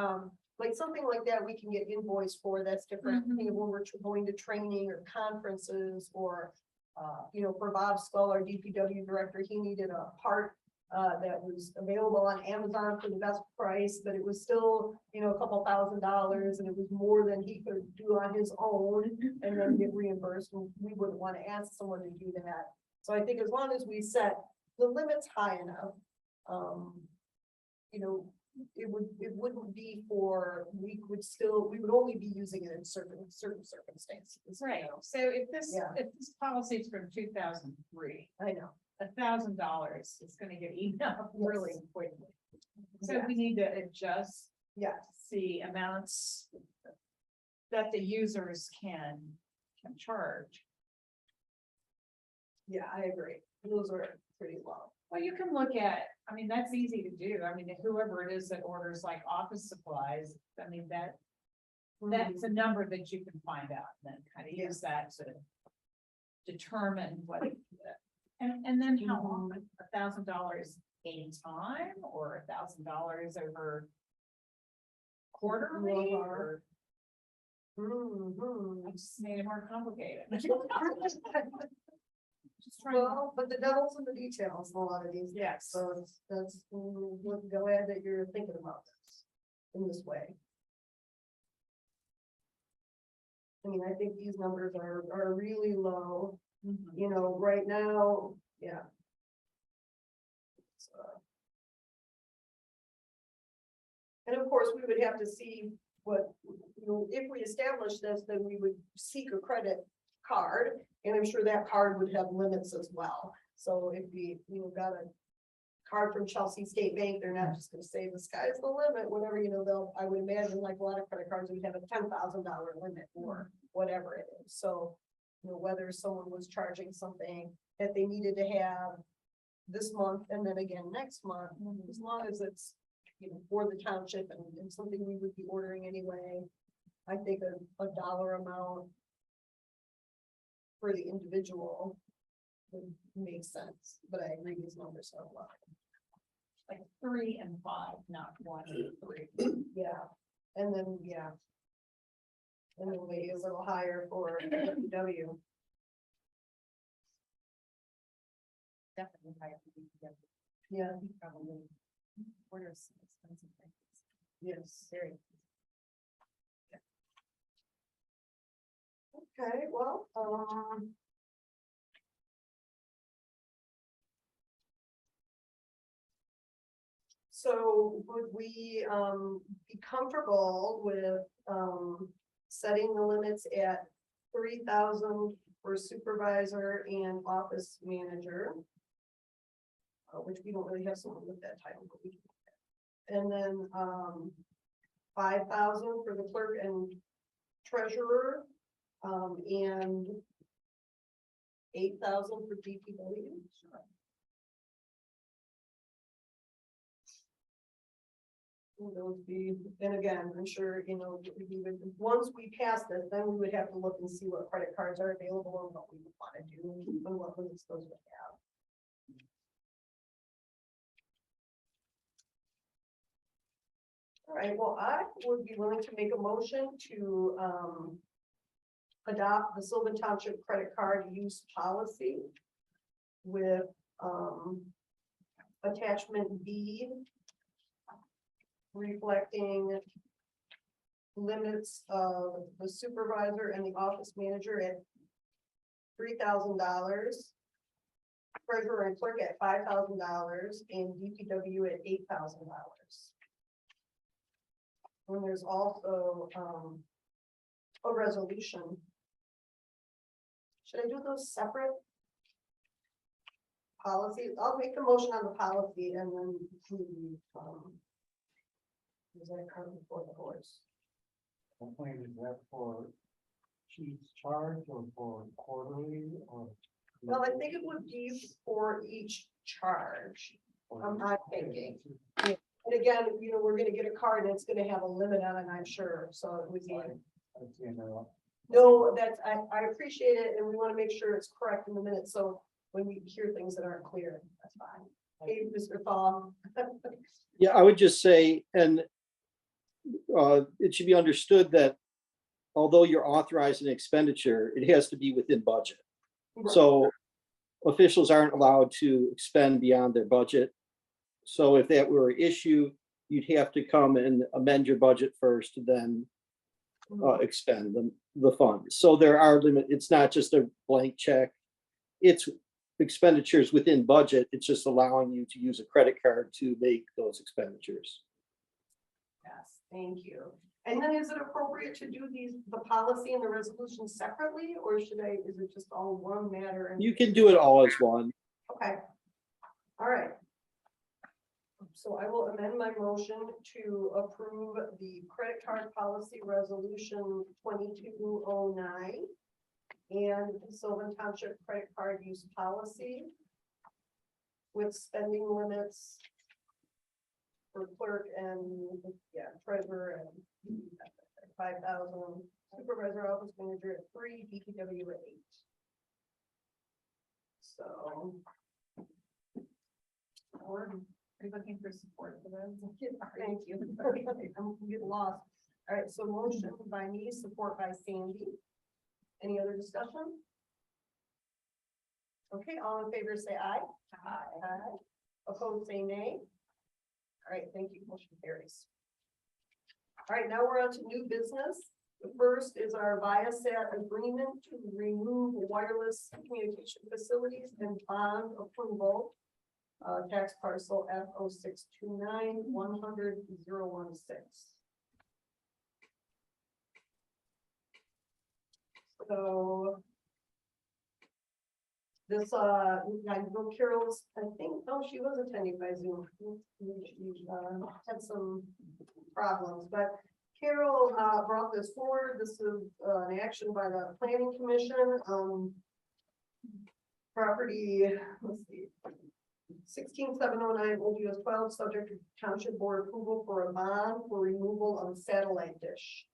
[SPEAKER 1] something like that we can get invoiced for, that's different. When we're going to training or conferences or, for Bob Scull, our DPW director, he needed a part that was available on Amazon for the best price, but it was still, a couple $1,000s, and it was more than he could do on his own and then get reimbursed. And we wouldn't want to ask someone to do that. So I think as long as we set the limits high enough, it wouldn't be for, we would only be using it in certain circumstances.
[SPEAKER 7] Right, so if this policy is from 2003,
[SPEAKER 1] I know.
[SPEAKER 7] $1,000 is gonna get eaten up really quickly. So
[SPEAKER 1] Yes.
[SPEAKER 7] we need to adjust
[SPEAKER 1] Yes,
[SPEAKER 7] the amounts that the users can charge.
[SPEAKER 1] Yeah, I agree. Those are pretty low.
[SPEAKER 7] Well, you can look at, I mean, that's easy to do. I mean, whoever it is that orders like office supplies, I mean, that's a number that you can find out and then kind of use that to determine what. And then how long, $1,000 a time or $1,000 over quarterly or
[SPEAKER 1] Mhm.
[SPEAKER 7] I just made it more complicated. Just trying.
[SPEAKER 1] Well, but the devil's in the details in a lot of these.
[SPEAKER 7] Yes.
[SPEAKER 1] So that's, glad that you're thinking about this in this way. I mean, I think these numbers are really low,
[SPEAKER 7] Mhm.
[SPEAKER 1] you know, right now, yeah. So, and of course, we would have to see what, you know, if we establish this, then we would seek a credit card. And I'm sure that card would have limits as well. So if we, you know, got a card from Chelsea State Bank, they're not just gonna say the sky's the limit, whatever, you know, I would imagine like a lot of credit cards would have a $10,000 limit or whatever it is. So, you know, whether someone was charging something that they needed to have this month and then again next month, as long as it's, you know, for the township and something we would be ordering anyway. I think a dollar amount for the individual would make sense, but I agree these numbers are low.
[SPEAKER 7] Like 3 and 5, not 1 and 3.
[SPEAKER 1] Yeah, and then, yeah. And then maybe a little higher for W.
[SPEAKER 4] Definitely higher.
[SPEAKER 1] Yeah,
[SPEAKER 4] Probably. Orders some expensive things.
[SPEAKER 1] yes.
[SPEAKER 4] Very.
[SPEAKER 1] Okay, well, so would we, be comfortable with, setting the limits at 3,000 for supervisor and office manager? Which we don't really have someone with that title, but we can. And then, 5,000 for the clerk and treasurer, and 8,000 for DPW. Those be, and again, I'm sure, you know, we would, once we pass this, then we would have to look and see what credit cards are available and what we would want to do and what limits those would have. All right, well, I would be willing to make a motion to, adopt the Sylvan Township credit card use policy with, attachment B reflecting limits of the supervisor and the office manager at $3,000, treasurer and clerk at $5,000, and DPW at $8,000. And there's also a resolution. Should I do those separate? Policy, I'll make the motion on the policy and then is that a card before the horse?
[SPEAKER 9] Complaint is that for each charge or for quarterly or?
[SPEAKER 1] Well, I think it would be for each charge. I'm thinking. And again, you know, we're gonna get a card and it's gonna have a limit on it, I'm sure, so it would be. No, that's, I appreciate it, and we wanna make sure it's correct in the minutes, so when we hear things that aren't clear, that's fine. Hey, Mr. Fall.
[SPEAKER 8] Yeah, I would just say, and it should be understood that although you're authorizing expenditure, it has to be within budget. So officials aren't allowed to expend beyond their budget. So if that were an issue, you'd have to come and amend your budget first, then expend the funds. So there are limits. It's not just a blank check. It's expenditures within budget. It's just allowing you to use a credit card to make those expenditures.
[SPEAKER 1] Yes, thank you. And then is it appropriate to do the policy and the resolution separately, or is it just all one matter? And
[SPEAKER 8] You can do it all as one.
[SPEAKER 1] okay. All right. So I will amend my motion to approve the credit card policy resolution 2209 and the Sylvan Township credit card use policy with spending limits for clerk and, yeah, treasurer and 5,000, supervisor office manager at 3, DPW at 8. So.
[SPEAKER 4] Are you looking for support for those?
[SPEAKER 1] Thank you. I'm getting lost. All right, so motion by me, support by Sandy. Any other discussion? Okay, all in favor, say aye. Aye. Opposed, say nay. All right, thank you. Motion carries. All right, now we're on to new business. The first is our Viasat agreement to remove wireless communication facilities and bond approval. Tax parcel F0629-100-016. So. This, I know Carol's, I think, oh, she was attending by Zoom. She, had some problems, but Carol, brought this forward. This is, an action by the planning commission, property, let's see. 16709 Old US 12, subject to township board approval for a bond for removal of a satellite dish.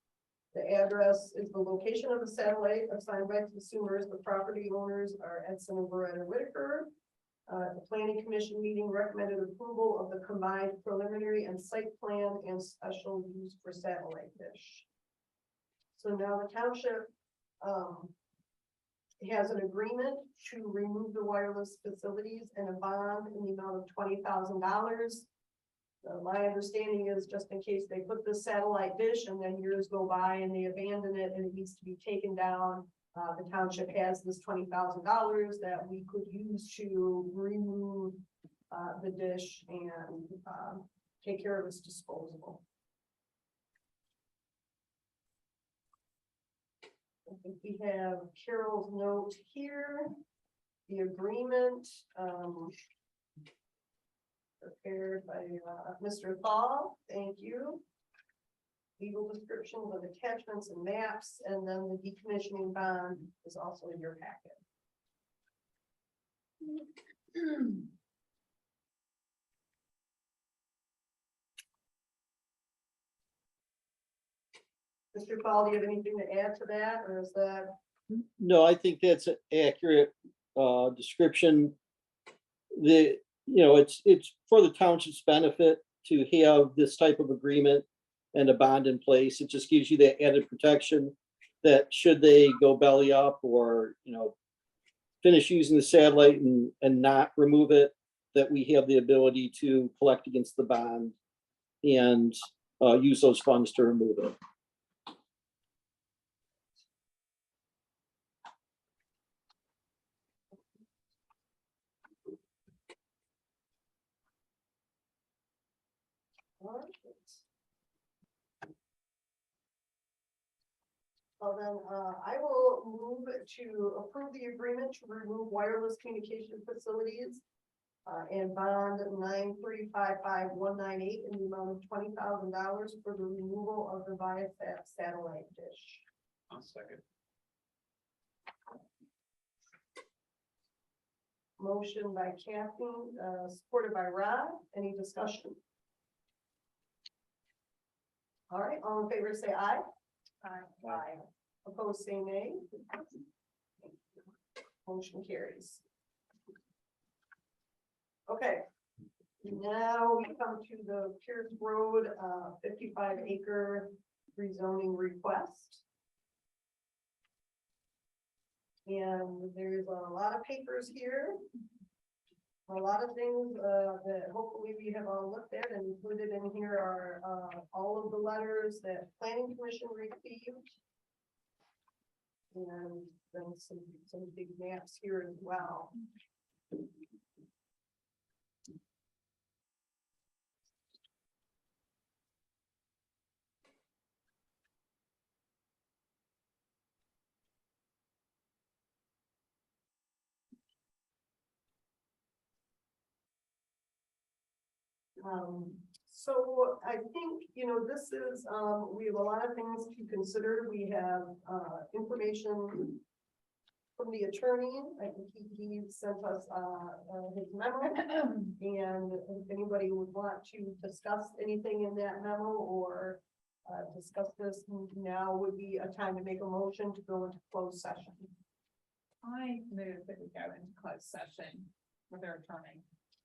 [SPEAKER 1] The address is the location of the satellite assigned by consumers. The property owners are Edson and Beretta Whitaker. The planning commission meeting recommended approval of the combined preliminary and site plan and special use for satellite dish. So now the township, has an agreement to remove the wireless facilities and a bond in the amount of $20,000. My understanding is just in case they put the satellite dish and then years go by and they abandon it and it needs to be taken down, the township has this $20,000 that we could use to remove the dish and take care of its disposal. I think we have Carol's note here, the agreement, prepared by, Mr. Thal, thank you. Legal descriptions of attachments and maps, and then the decommissioning bond is also in your packet. Mr. Thal, do you have anything to add to that, or is that?
[SPEAKER 8] No, I think that's an accurate description. It's for the township's benefit to have this type of agreement and a bond in place. It just gives you that added protection that should they go belly up or, finish using the satellite and not remove it, that we have the ability to collect against the bond and use those funds to remove it.
[SPEAKER 1] Well, then, I will move to approve the agreement to remove wireless communication facilities and bond 9355198 in the amount of $20,000 for the removal of the Viasat satellite dish.
[SPEAKER 5] I'll second.
[SPEAKER 1] Motion by Kathy, supported by Rod. Any discussion? All right, all in favor, say aye. Aye. Opposed, say nay. Motion carries. Okay. Now we come to the Pierce Road, 55-acre rezoning request. And there's a lot of papers here. A lot of things that hopefully we have all looked at, and included in here are all of the letters that planning commission received. And then some big maps here as well. So I think, this is, we have a lot of things to consider. We have, information from the attorney. I think he sent us, his memo. And if anybody would want to discuss anything in that memo or, discuss this, now would be a time to make a motion to go into closed session.
[SPEAKER 7] I move that we go into closed session with our attorney.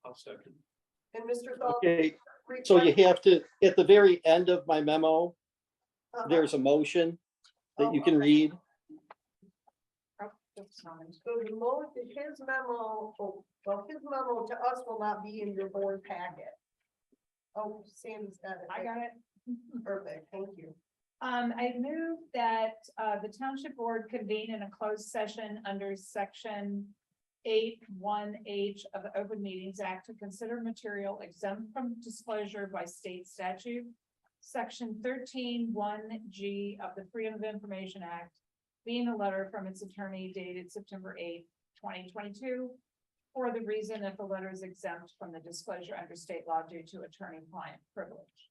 [SPEAKER 5] I'll second.
[SPEAKER 1] And Mr. Dahl.
[SPEAKER 8] Okay, so you have to, at the very end of my memo, there's a motion that you can read.
[SPEAKER 7] Oh, that's fine.
[SPEAKER 1] So the his memo, well, his memo to us will not be in your board packet. Oh, Sandy's got it.
[SPEAKER 7] I got it.
[SPEAKER 1] Perfect, thank you.
[SPEAKER 7] I move that, the township board convene in a closed session under section 8(1)(h) of the Open Meetings Act to consider material exempt from disclosure by state statute. Section 13(1)(g) of the Freedom of Information Act, being a letter from its attorney dated September 8th, 2022. For the reason that the letter is exempt from the disclosure under state law due to attorney-client privilege.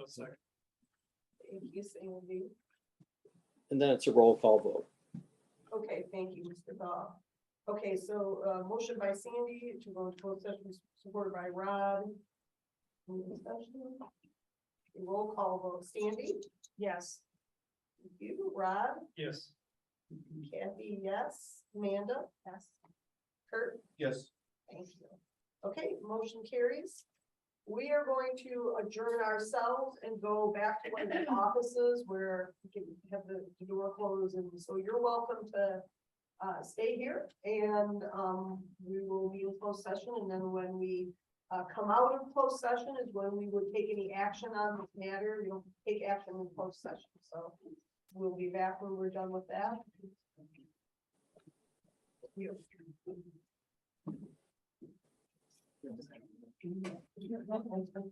[SPEAKER 5] I'll second.
[SPEAKER 1] Thank you, Sandy.
[SPEAKER 8] And then it's a roll call vote.
[SPEAKER 1] Okay, thank you, Mr. Dahl. Okay, so, motion by Sandy to go into closed session, supported by Rod. Any discussion? Roll call vote, Sandy?
[SPEAKER 7] Yes.
[SPEAKER 1] Thank you, Rod?
[SPEAKER 5] Yes.
[SPEAKER 1] Kathy, yes. Amanda?
[SPEAKER 7] Yes.
[SPEAKER 1] Kurt?
[SPEAKER 6] Yes.
[SPEAKER 1] Thank you. Okay, motion carries. We are going to adjourn ourselves and go back to one of the offices where we can have the door closed, and so you're welcome to stay here, and we will be in closed session, and then when we come out of closed session is when we would take any action on this matter. We don't take action in closed session, so we'll be back when we're done with that.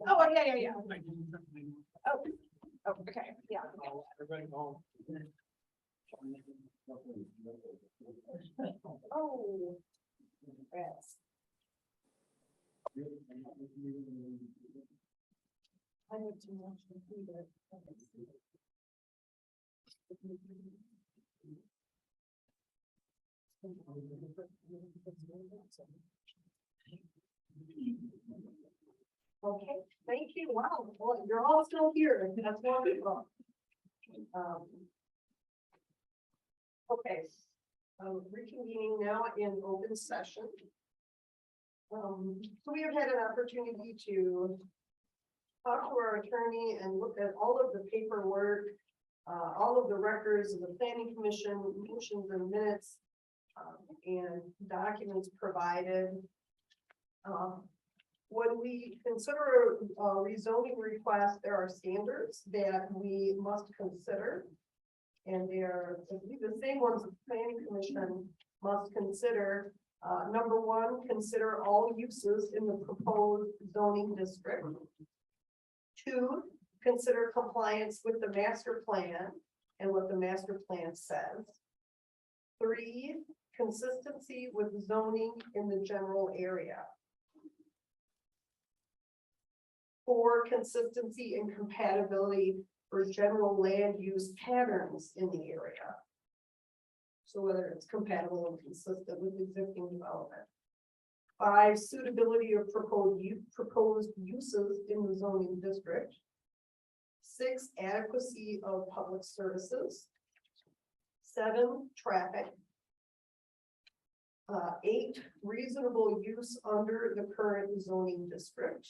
[SPEAKER 7] Oh, yeah. Oh, okay, yeah.
[SPEAKER 5] Everybody home.
[SPEAKER 1] Oh. Yes. I need to watch the video. Okay, thank you. Wow, well, you're all still here. That's wonderful. Okay, reconvening now in open session. So we have had an opportunity to talk to our attorney and look at all of the paperwork, all of the records of the planning commission, motions and minutes, and documents provided. When we consider a rezoning request, there are standards that we must consider. And they are, I believe, the same ones the planning commission must consider. Number one, consider all uses in the proposed zoning district. 2, consider compliance with the master plan and what the master plan says. 3, consistency with zoning in the general area. 4, consistency and compatibility for general land use patterns in the area. So whether it's compatible and consistent with existing development. 5, suitability of proposed uses in the zoning district. 6, adequacy of public services. 7, traffic. 8, reasonable use under the current zoning district.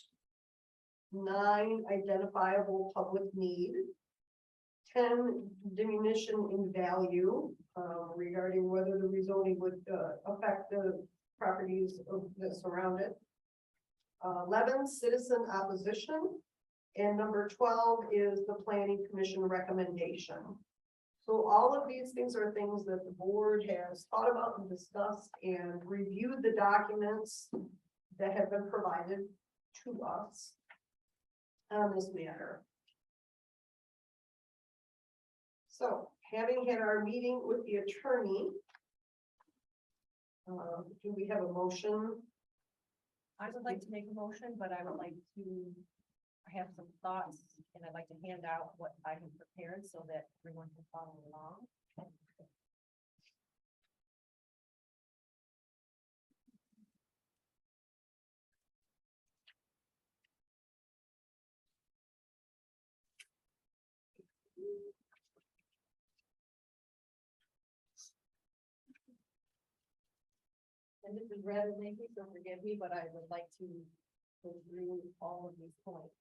[SPEAKER 1] 9, identifiable public need. 10, diminution in value, regarding whether the rezoning would affect the properties that surround it. 11, citizen opposition. And number 12 is the planning commission recommendation. So all of these things are things that the board has thought about and discussed and reviewed the documents that have been provided to us on this matter. So, having had our meeting with the attorney, do we have a motion?
[SPEAKER 4] I would like to make a motion, but I would like to have some thoughts, and I'd like to hand out what I have prepared so that everyone can follow along.
[SPEAKER 1] And this is rather lengthy, so forgive me, but I would like to go through all of these points.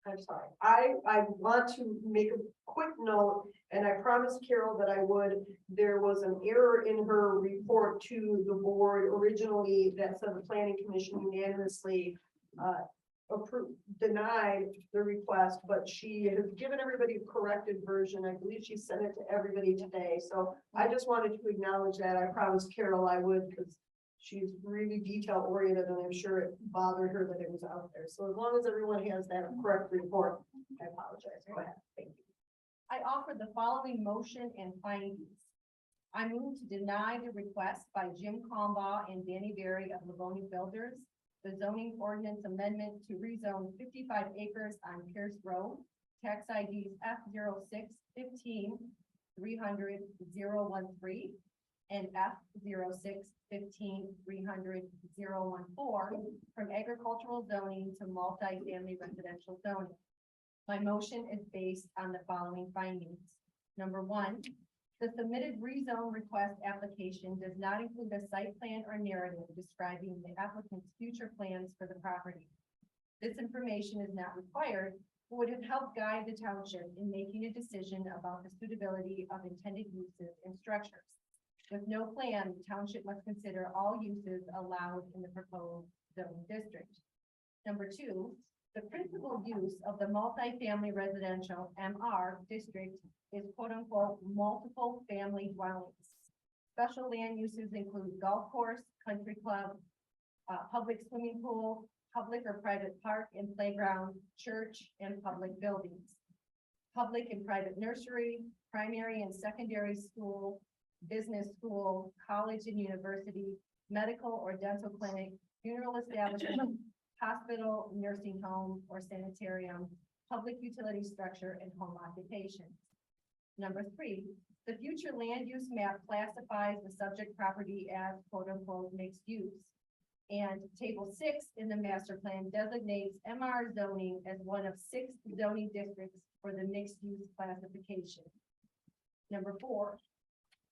[SPEAKER 1] I'm sorry, I want to make a quick note, and I promised Carol that I would. There was an error in her report to the board originally that said the planning commission unanimously denied the request, but she has given everybody a corrected version. I believe she sent it to everybody today, so I just wanted to acknowledge that. I promised Carol I would, because she's really detail oriented, and I'm sure it bothered her that it was out there. So as long as everyone has that correct report, I apologize. Go ahead. Thank you.
[SPEAKER 4] I offer the following motion and findings. I move to deny the request by Jim Combaugh and Danny Berry of Livonia Builders, the zoning ordinance amendment to rezone 55 acres on Pierce Road, tax IDs F06 15 300 013 and F06 15 300 014 from agricultural zoning to multifamily residential zoning. My motion is based on the following findings. Number one, the submitted rezone request application does not include a site plan or narrative describing the applicant's future plans for the property. This information is not required, but would have helped guide the township in making a decision about the suitability of intended uses and structures. With no plan, the township must consider all uses allowed in the proposed zoning district. Number two, the principal use of the multifamily residential MR district is quote unquote multiple family dwellings. Special land uses include golf course, country club, public swimming pool, public or private park and playground, church, and public buildings. Public and private nursery, primary and secondary school, business school, college and university, medical or dental clinic, funeral establishment, hospital, nursing home, or sanitarium, public utility structure, and home occupation. Number three, the future land use map classifies the subject property as quote unquote mixed use. And table 6 in the master plan designates MR zoning as one of 6 zoning districts for the mixed use classification. Number 4,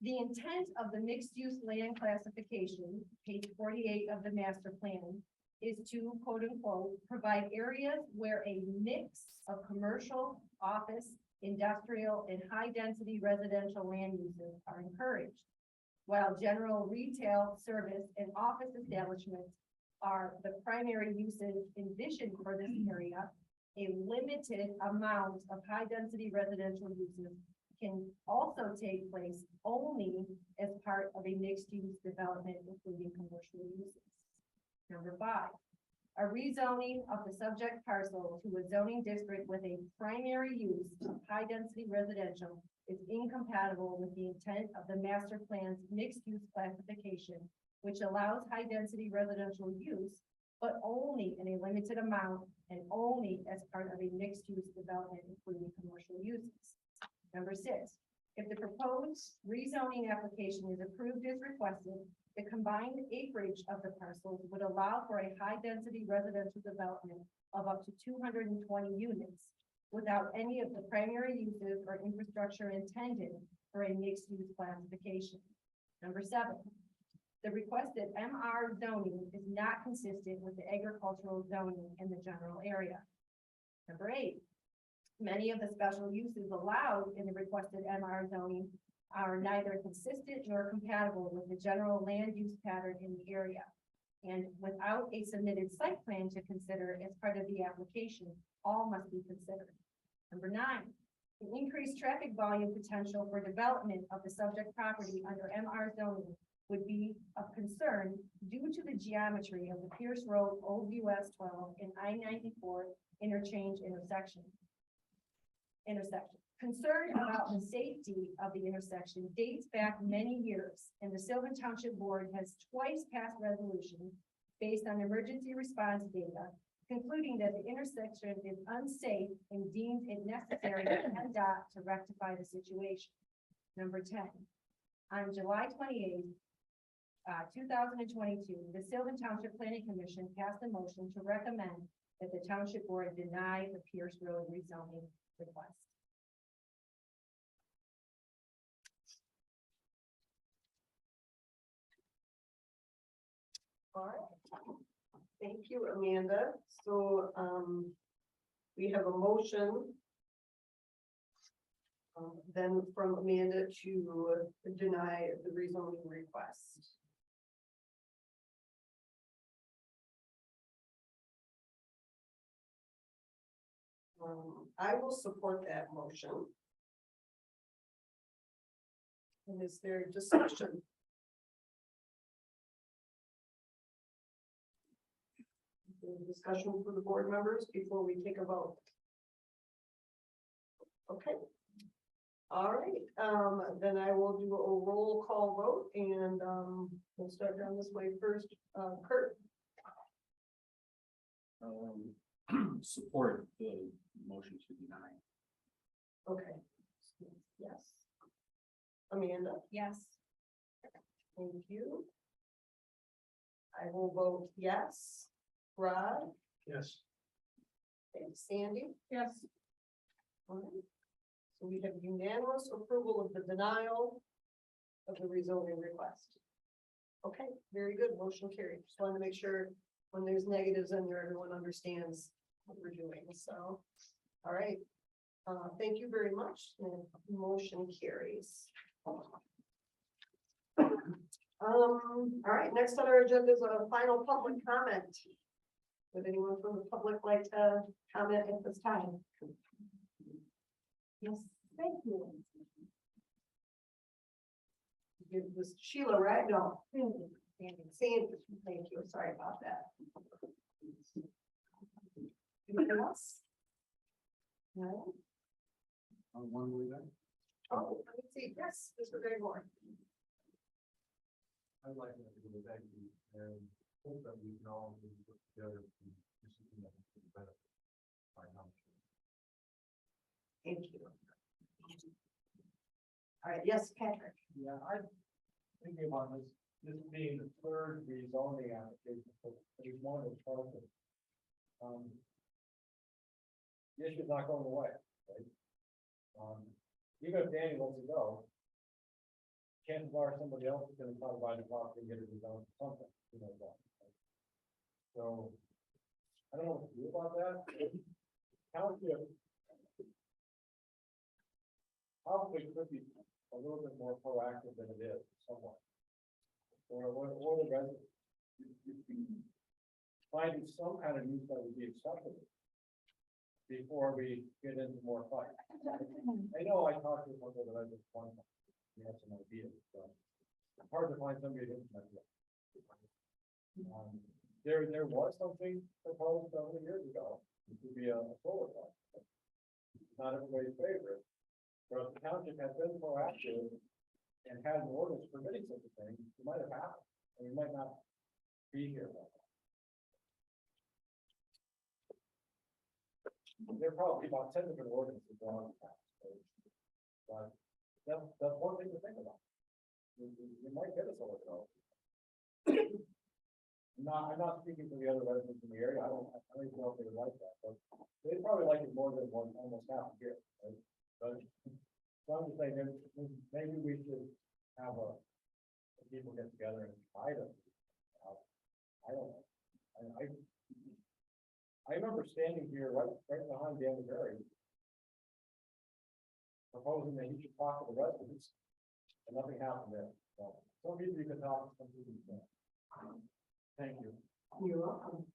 [SPEAKER 4] the intent of the mixed use land classification, page 48 of the master plan, is to quote unquote provide areas where a mix of commercial, office, industrial, and high density residential land uses are encouraged, while general retail, service, and office establishments are the primary uses envisioned for this area. A limited amount of high density residential uses can also take place only as part of a mixed use development, including commercial uses. Number 5, a rezoning of the subject parcel to a zoning district with a primary use of high density residential is incompatible with the intent of the master plan's mixed use classification, which allows high density residential use, but only in a limited amount and only as part of a mixed use development, including commercial uses. Number 6, if the proposed rezoning application is approved as requested, the combined acreage of the parcels would allow for a high-density residential development of up to 220 units without any of the primary uses or infrastructure intended for a mixed-use classification. Number 7, the requested MR zoning is not consistent with the agricultural zoning in the general area. Number 8, many of the special uses allowed in the requested MR zoning are neither consistent nor compatible with the general land use pattern in the area. And without a submitted site plan to consider as part of the application, all must be considered. Number 9, the increased traffic volume potential for development of the subject property under MR zoning would be of concern due to the geometry of the Pierce Road Old US 12 and I-94 interchange intersection. Concern about the safety of the intersection dates back many years, and the Sylvan Township Board has twice passed resolutions based on emergency response data, concluding that the intersection is unsafe and deemed it necessary for PennDOT to rectify the situation. Number 10, on July 28th, 2022, the Sylvan Township Planning Commission passed a motion to recommend that the Township Board deny the Pierce Road rezoning request.
[SPEAKER 1] All right. Thank you, Amanda. So, we have a motion. Then from Amanda to deny the rezoning request. I will support that motion. And is there discussion? Any discussion for the board members before we take a vote? Okay. All right, then I will do a roll call vote and, we'll start down this way first. Kurt,
[SPEAKER 6] Support the motion to deny.
[SPEAKER 1] okay. Yes. Amanda,
[SPEAKER 4] Yes.
[SPEAKER 1] thank you. I will vote yes. Rod,
[SPEAKER 5] Yes.
[SPEAKER 1] and Sandy.
[SPEAKER 2] Yes.
[SPEAKER 1] All right. So we have unanimous approval of the denial of the rezoning request. Okay, very good. Motion carried. Just wanted to make sure when there's negatives in there, everyone understands what we're doing. So, all right. Thank you very much. And motion carries. All right, next on our agenda is a final public comment. Would anyone from the public like to comment at this time? Yes, thank you. It was Sheila, right? No. Sandy, thank you. Sorry about that. Anything else? No?
[SPEAKER 6] One way back.
[SPEAKER 1] Oh, let me see. Yes, Mr. Gregor.
[SPEAKER 9] I'd like to go back and hope that we can all be put together.
[SPEAKER 1] Thank you. All right, yes, Patrick.
[SPEAKER 9] Yeah, I thinking about this being the third rezoning application for phase one of Charlton. The issue's not going away, right? Even if Danny lets it go, chances are somebody else is gonna try to buy the property and get it rezoned for something, you know, that. So, I don't know what to do about that. Township probably could be a little bit more proactive than it is somewhat. Or the residents. Finding some kind of use that would be acceptable. Before we get into more fight. I know I talked to some of the residents one time. We had some ideas, but it's hard to find somebody to implement it. There was something proposed several years ago, it could be a solar farm. Not everybody's favorite, but if the township has been proactive and had an ordinance permitting such a thing, it might have happened, and we might not be here. There are probably about 10 different ordinances on the past, but that's one thing to think about. You might get a solar farm. I'm not speaking for the other residents in the area. I don't even know if they would like that, but they'd probably like it more than one, almost half a year. Right? But so I'm just saying, maybe we should have people get together and try to. I don't know. I remember standing here right behind Dan Berry, proposing that he should talk to the residents, and nothing happened there. So some people you can talk, some people you can't. Thank you.
[SPEAKER 1] You're welcome.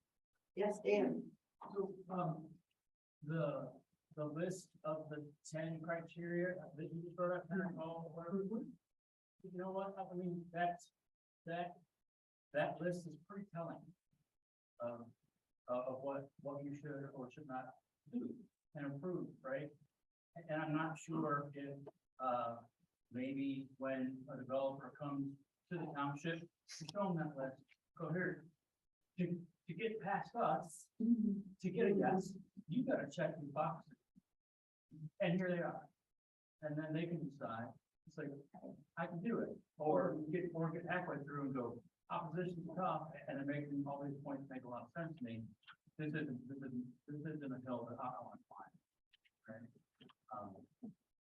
[SPEAKER 1] Yes, Dan.
[SPEAKER 10] So, the list of the 10 criteria that you just brought up, or whatever. You know what, I mean, that list is pretty telling. Of what you should or should not do and improve, right? And I'm not sure if, maybe when a developer comes to the township, show them that list, go here. To get past us, to get a yes, you gotta check these boxes. And here they are. And then they can decide, it's like, I can do it, or get halfway through and go, opposition's tough, and they're making all these points make a lot of sense to me. This isn't a hill that I want to climb. Right?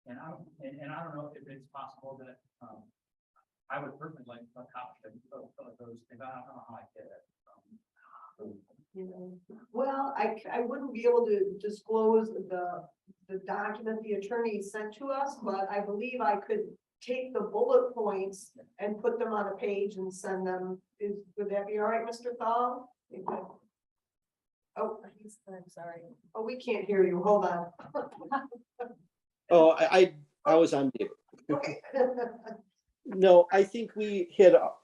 [SPEAKER 10] And I don't know if it's possible that, I would personally like a copy of those things. I don't know how I did it.
[SPEAKER 1] You know, well, I wouldn't be able to disclose the document the attorney sent to us, but I believe I could take the bullet points and put them on a page and send them. Would that be all right, Mr. Thal? Oh, I'm sorry. Oh, we can't hear you. Hold on.
[SPEAKER 8] Oh, I was on mute.
[SPEAKER 1] Okay.
[SPEAKER 8] No, I think we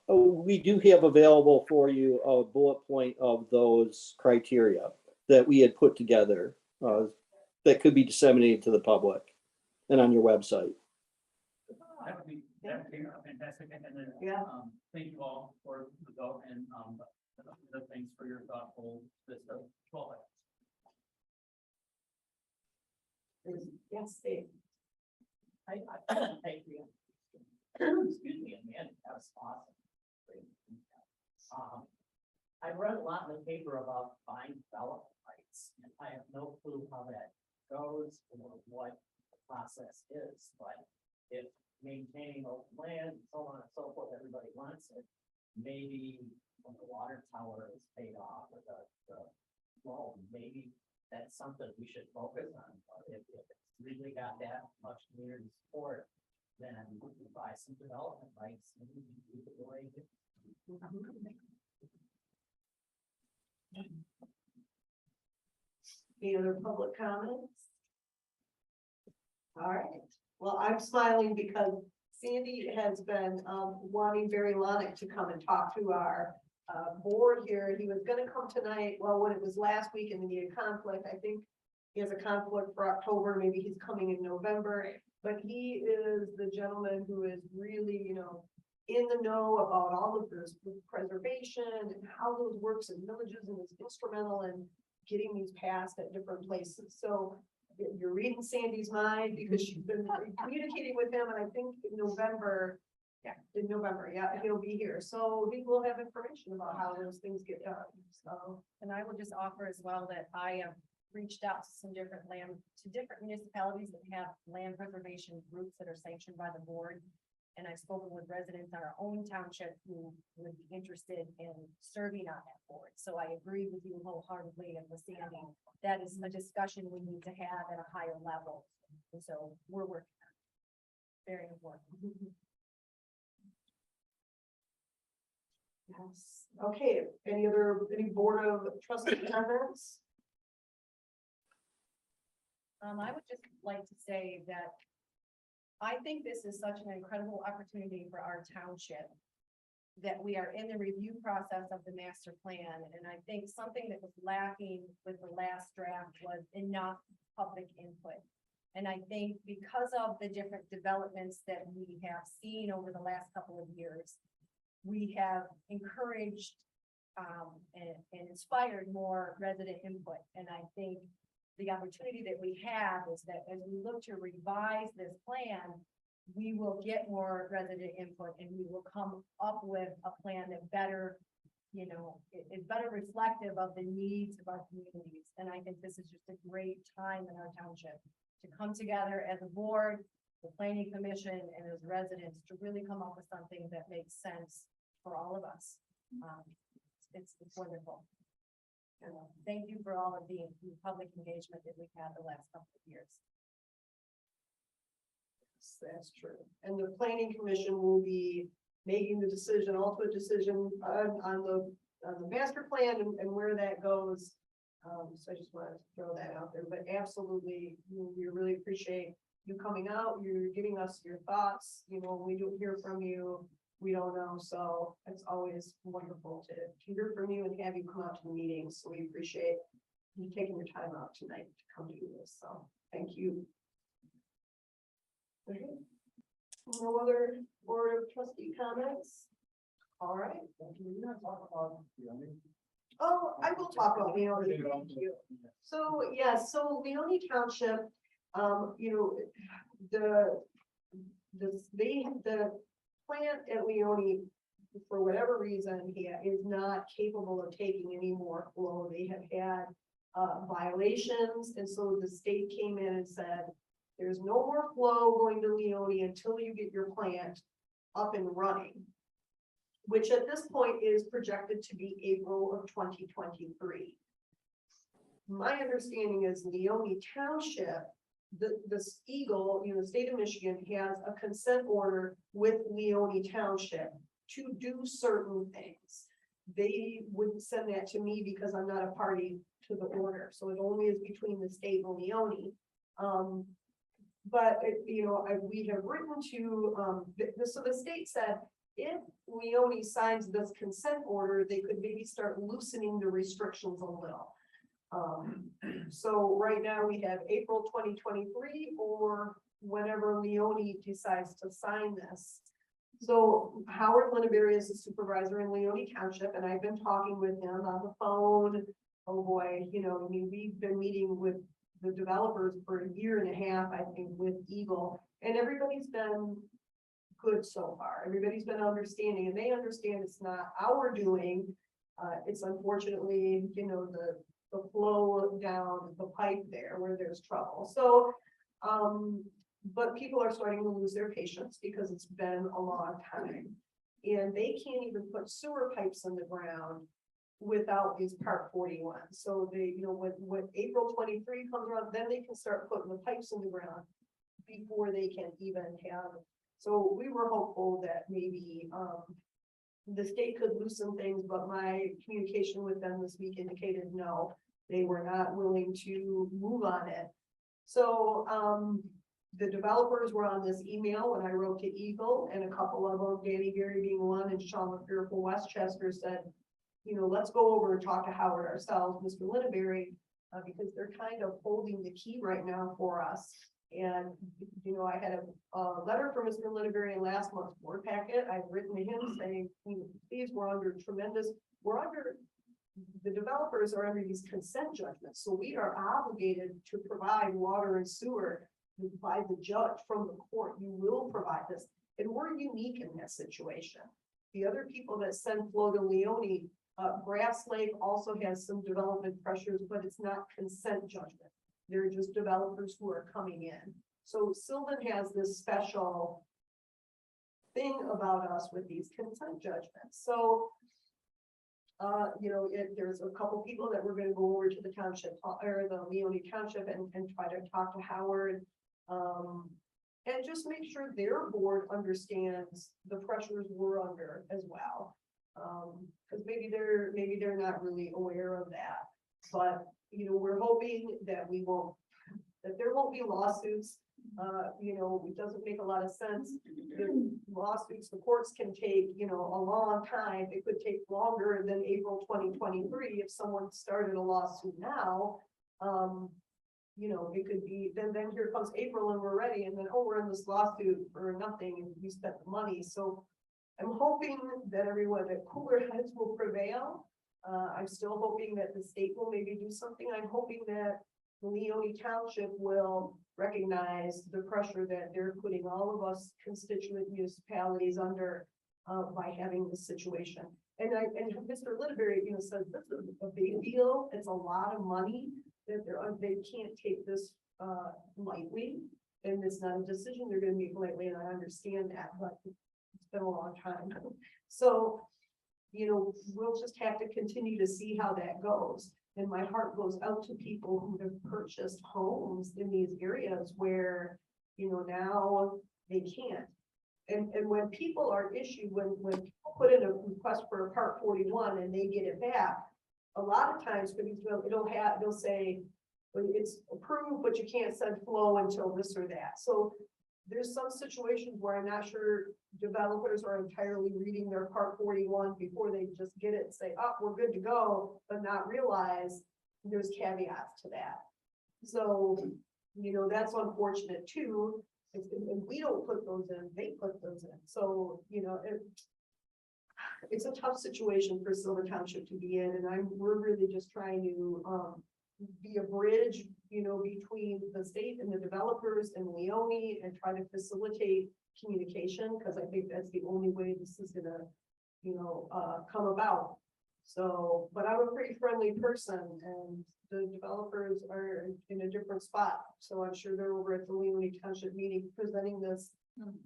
[SPEAKER 8] we do have available for you a bullet point of those criteria that we had put together, that could be disseminated to the public and on your website.
[SPEAKER 10] That would be fantastic. And then,
[SPEAKER 1] Yeah.
[SPEAKER 10] thank you all for the vote and, the thanks for your thoughtful list of 12 items.
[SPEAKER 1] Yes, Dave.
[SPEAKER 2] Thank you. Excuse me, Amanda, that was awesome. I read a lot in the paper about buying development rights, and I have no clue how that goes or what the process is, but if maintaining open land, and so on and so forth, everybody wants it, maybe when the water tower is paid off or the loan, maybe that's something we should focus on. But if it's really got that much community support, then we can buy some development rights and we can keep it the way it is.
[SPEAKER 1] Any other public comments? All right, well, I'm smiling because Sandy has been wanting Barry Lonick to come and talk to our board here. He was gonna come tonight, well, when it was last week and he had conflict, I think he has a conflict for October, maybe he's coming in November, but he is the gentleman who is really, you know, in the know about all of this preservation and how those works in villages and is instrumental in getting these passed at different places. So you're reading Sandy's mind because she's been communicating with him, and I think in November, he'll be here. So we will have information about how those things get done. So,
[SPEAKER 4] And I will just offer as well that I have reached out to some different municipalities that have land preservation groups that are sanctioned by the board. And I've spoken with residents in our own township who would be interested in serving on that board. So I agree with you wholeheartedly and with Sandy. That is a discussion we need to have at a higher level. And so we're working on it. Very important.
[SPEAKER 1] yes, okay, any board of trustee comments?
[SPEAKER 4] I would just like to say that I think this is such an incredible opportunity for our township that we are in the review process of the master plan. And I think something that was lacking with the last draft was enough public input. And I think because of the different developments that we have seen over the last couple of years, we have encouraged and inspired more resident input. And I think the opportunity that we have is that as we look to revise this plan, we will get more resident input and we will come up with a plan that better, you know, is better reflective of the needs of our communities. And I think this is just a great time in our township to come together as a board, the planning commission, and as residents to really come up with something that makes sense for all of us. It's wonderful. And thank you for all of the public engagement that we've had the last couple of years.
[SPEAKER 1] Yes, that's true. And the planning commission will be making the decision, ultimate decision on the master plan and where that goes. So I just wanted to throw that out there, but absolutely, we really appreciate you coming out, you're giving us your thoughts, you know, when we don't hear from you, we don't know, so it's always wonderful to hear from you and have you come out to the meetings, so we appreciate you taking your time out tonight to come do this, so thank you. Okay. No other board of trustee comments? All right. Oh, I will talk about Leone. Thank you. So, yes, so Leone Township, you know, the plant at Leone, for whatever reason, is not capable of taking any more flow. They have had violations, and so the state came in and said, there's no more flow going to Leone until you get your plant up and running, which at this point is projected to be April of 2023. My understanding is Leone Township, this Eagle, the state of Michigan has a consent order with Leone Township to do certain things. They wouldn't send that to me because I'm not a party to the order, so it only is between the state and Leone. But we have written to, so the state said, if Leone signs this consent order, they could maybe start loosening the restrictions a little. So right now we have April 2023 or whenever Leone decides to sign this. So Howard Linneberry is the supervisor in Leone Township, and I've been talking with him on the phone. Oh boy, we've been meeting with the developers for a year and a half, I think, with Eagle, and everybody's been good so far. Everybody's been understanding, and they understand it's not our doing. It's unfortunately, the flow down the pipe there where there's trouble. So, but people are starting to lose their patience because it's been a long time. And they can't even put sewer pipes in the ground without these Part 41. So they, when April 23 comes around, then they can start putting the pipes in the ground before they can even have. So we were hopeful that maybe the state could loosen things, but my communication with them this week indicated no, they were not willing to move on it. So the developers were on this email when I wrote to Eagle, and a couple of them, Danny Gary being one and Sean LaFear from Westchester, said, let's go over and talk to Howard ourselves, Mr. Linneberry, because they're kind of holding the key right now for us. And, I had a letter from Mr. Linneberry in last month's board packet. I've written to him saying, please, the developers are under these consent judgments. So we are obligated to provide water and sewer by the judge from the court. You will provide this. And we're unique in that situation. The other people that send flow to Leone, Grass Lake also has some development pressures, but it's not consent judgment. They're just developers who are coming in. So Sylvan has this special thing about us with these consent judgments. So, there's a couple people that we're going to go over to the township or the Leone Township and try to talk to Howard. And just make sure their board understands the pressures we're under as well. Because maybe they're not really aware of that. But we're hoping that there won't be lawsuits. It doesn't make a lot of sense. The lawsuits, the courts can take, a long time. It could take longer than April 2023 if someone started a lawsuit now. It could be, then here comes April and we're ready, and then, we're in this lawsuit for nothing and we spent the money. So I'm hoping that that cooler heads will prevail. I'm still hoping that the state will maybe do something. I'm hoping that Leone Township will recognize the pressure that they're putting all of us constituent municipalities under by having this situation. And Mr. Linneberry, says this is a big deal. It's a lot of money that they can't take this lightly, and it's not a decision they're going to make lightly. And I understand that, but it's been a long time. So, we'll just have to continue to see how that goes. And my heart goes out to people who have purchased homes in these areas where, now they can't. And when people are issued, when people put in a request for a Part 41 and they get it back, a lot of times it'll say, well, it's approved, but you can't send flow until this or that. So there's some situations where I'm not sure developers are entirely reading their Part 41 before they just get it and say, oh, we're good to go, but not realize there's caveats to that. So, that's unfortunate too. And we don't put those in, they put those in. So, it's a tough situation for Silver Township to be in, and we're really just trying to be a bridge, between the state and the developers and Leone, and try to facilitate communication, because I think that's the only way this is gonna, come about. So, but I'm a pretty friendly person, and the developers are in a different spot. So I'm sure they're over at the Leone Township meeting presenting this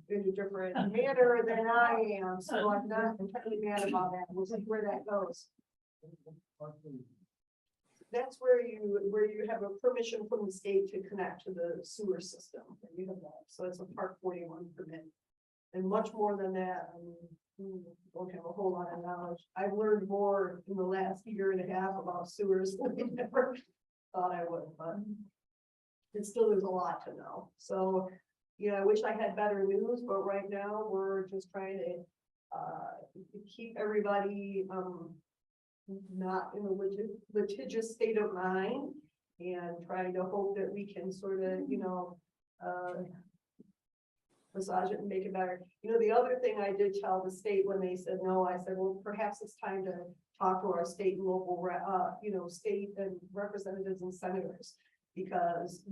[SPEAKER 1] in a different manner than I am, so I'm not entirely mad about that, we'll see where that goes. That's where you have a permission from the state to connect to the sewer system, and you have that, so it's a Part 41 permit. And much more than that, don't have a whole lot of knowledge. I've learned more in the last year and a half about sewers than I never thought I would, but it still is a lot to know. So, I wish I had better news, but right now we're just trying to keep everybody not in a litigious state of mind, and trying to hope that we can sort of, massage it and make it better. The other thing I did tell the state when they said no, I said, well, perhaps it's time to talk to our state and local, state and representatives and senators. Because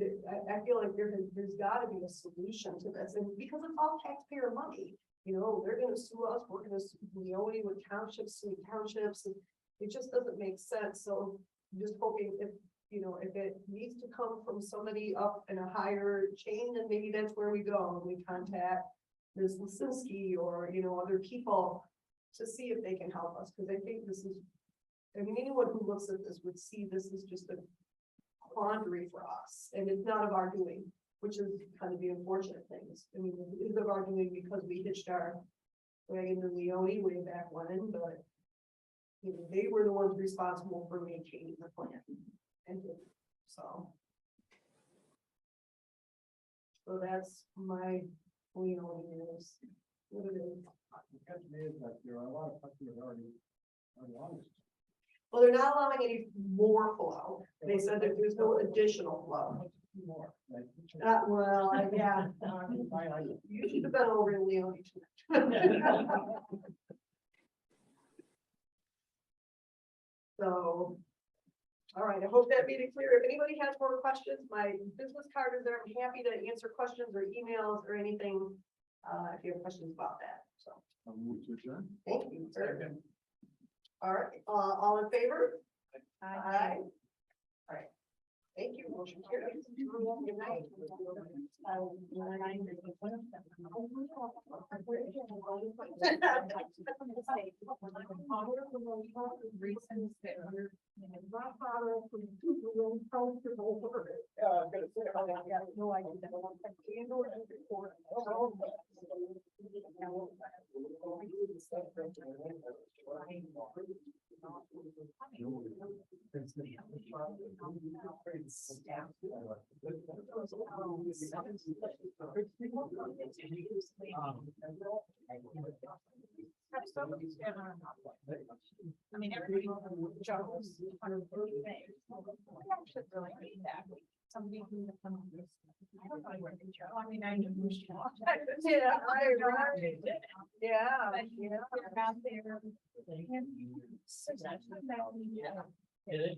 [SPEAKER 1] I feel like there's gotta be a solution to this, and because it's all taxpayer money, they're gonna sue us, we're gonna sue Leone with townships, sue townships, and it just doesn't make sense, so I'm just hoping if it needs to come from somebody up in a higher chain, then maybe that's where we go, and we contact Ms. Lisinski or, other people to see if they can help us, because I think this is, anyone who looks at this would see this as just a quandary for us, and it's not of our doing, which is kind of the unfortunate things. It is of our doing because we hitched our wagon to Leone way back when, but they were the ones responsible for maintaining the plan. And so that's my Leone news. What it is.
[SPEAKER 9] There are a lot of customers already on this.
[SPEAKER 1] Well, they're not allowing any more flow. They said that there's no additional flow.
[SPEAKER 9] More, like,
[SPEAKER 1] Well, yeah. You should have been over in Leone tonight. So, all right, I hope that made it clear. If anybody has more questions, my business card is there. I'm happy to answer questions or emails or anything, if you have questions about that, so.
[SPEAKER 6] I'll move to adjourn.
[SPEAKER 1] Thank you. All right, all in favor? Aye. All right. Thank you. Motion carries. Good night.
[SPEAKER 7] Reasons that we're. I mean, everybody jobs 130 things. I should really need that. Somebody who comes. I don't know where they go. I mean, I know who she was.
[SPEAKER 1] Yeah, I agree. Yeah.
[SPEAKER 7] But, they're out there. And so that's what that we do.
[SPEAKER 10] It is.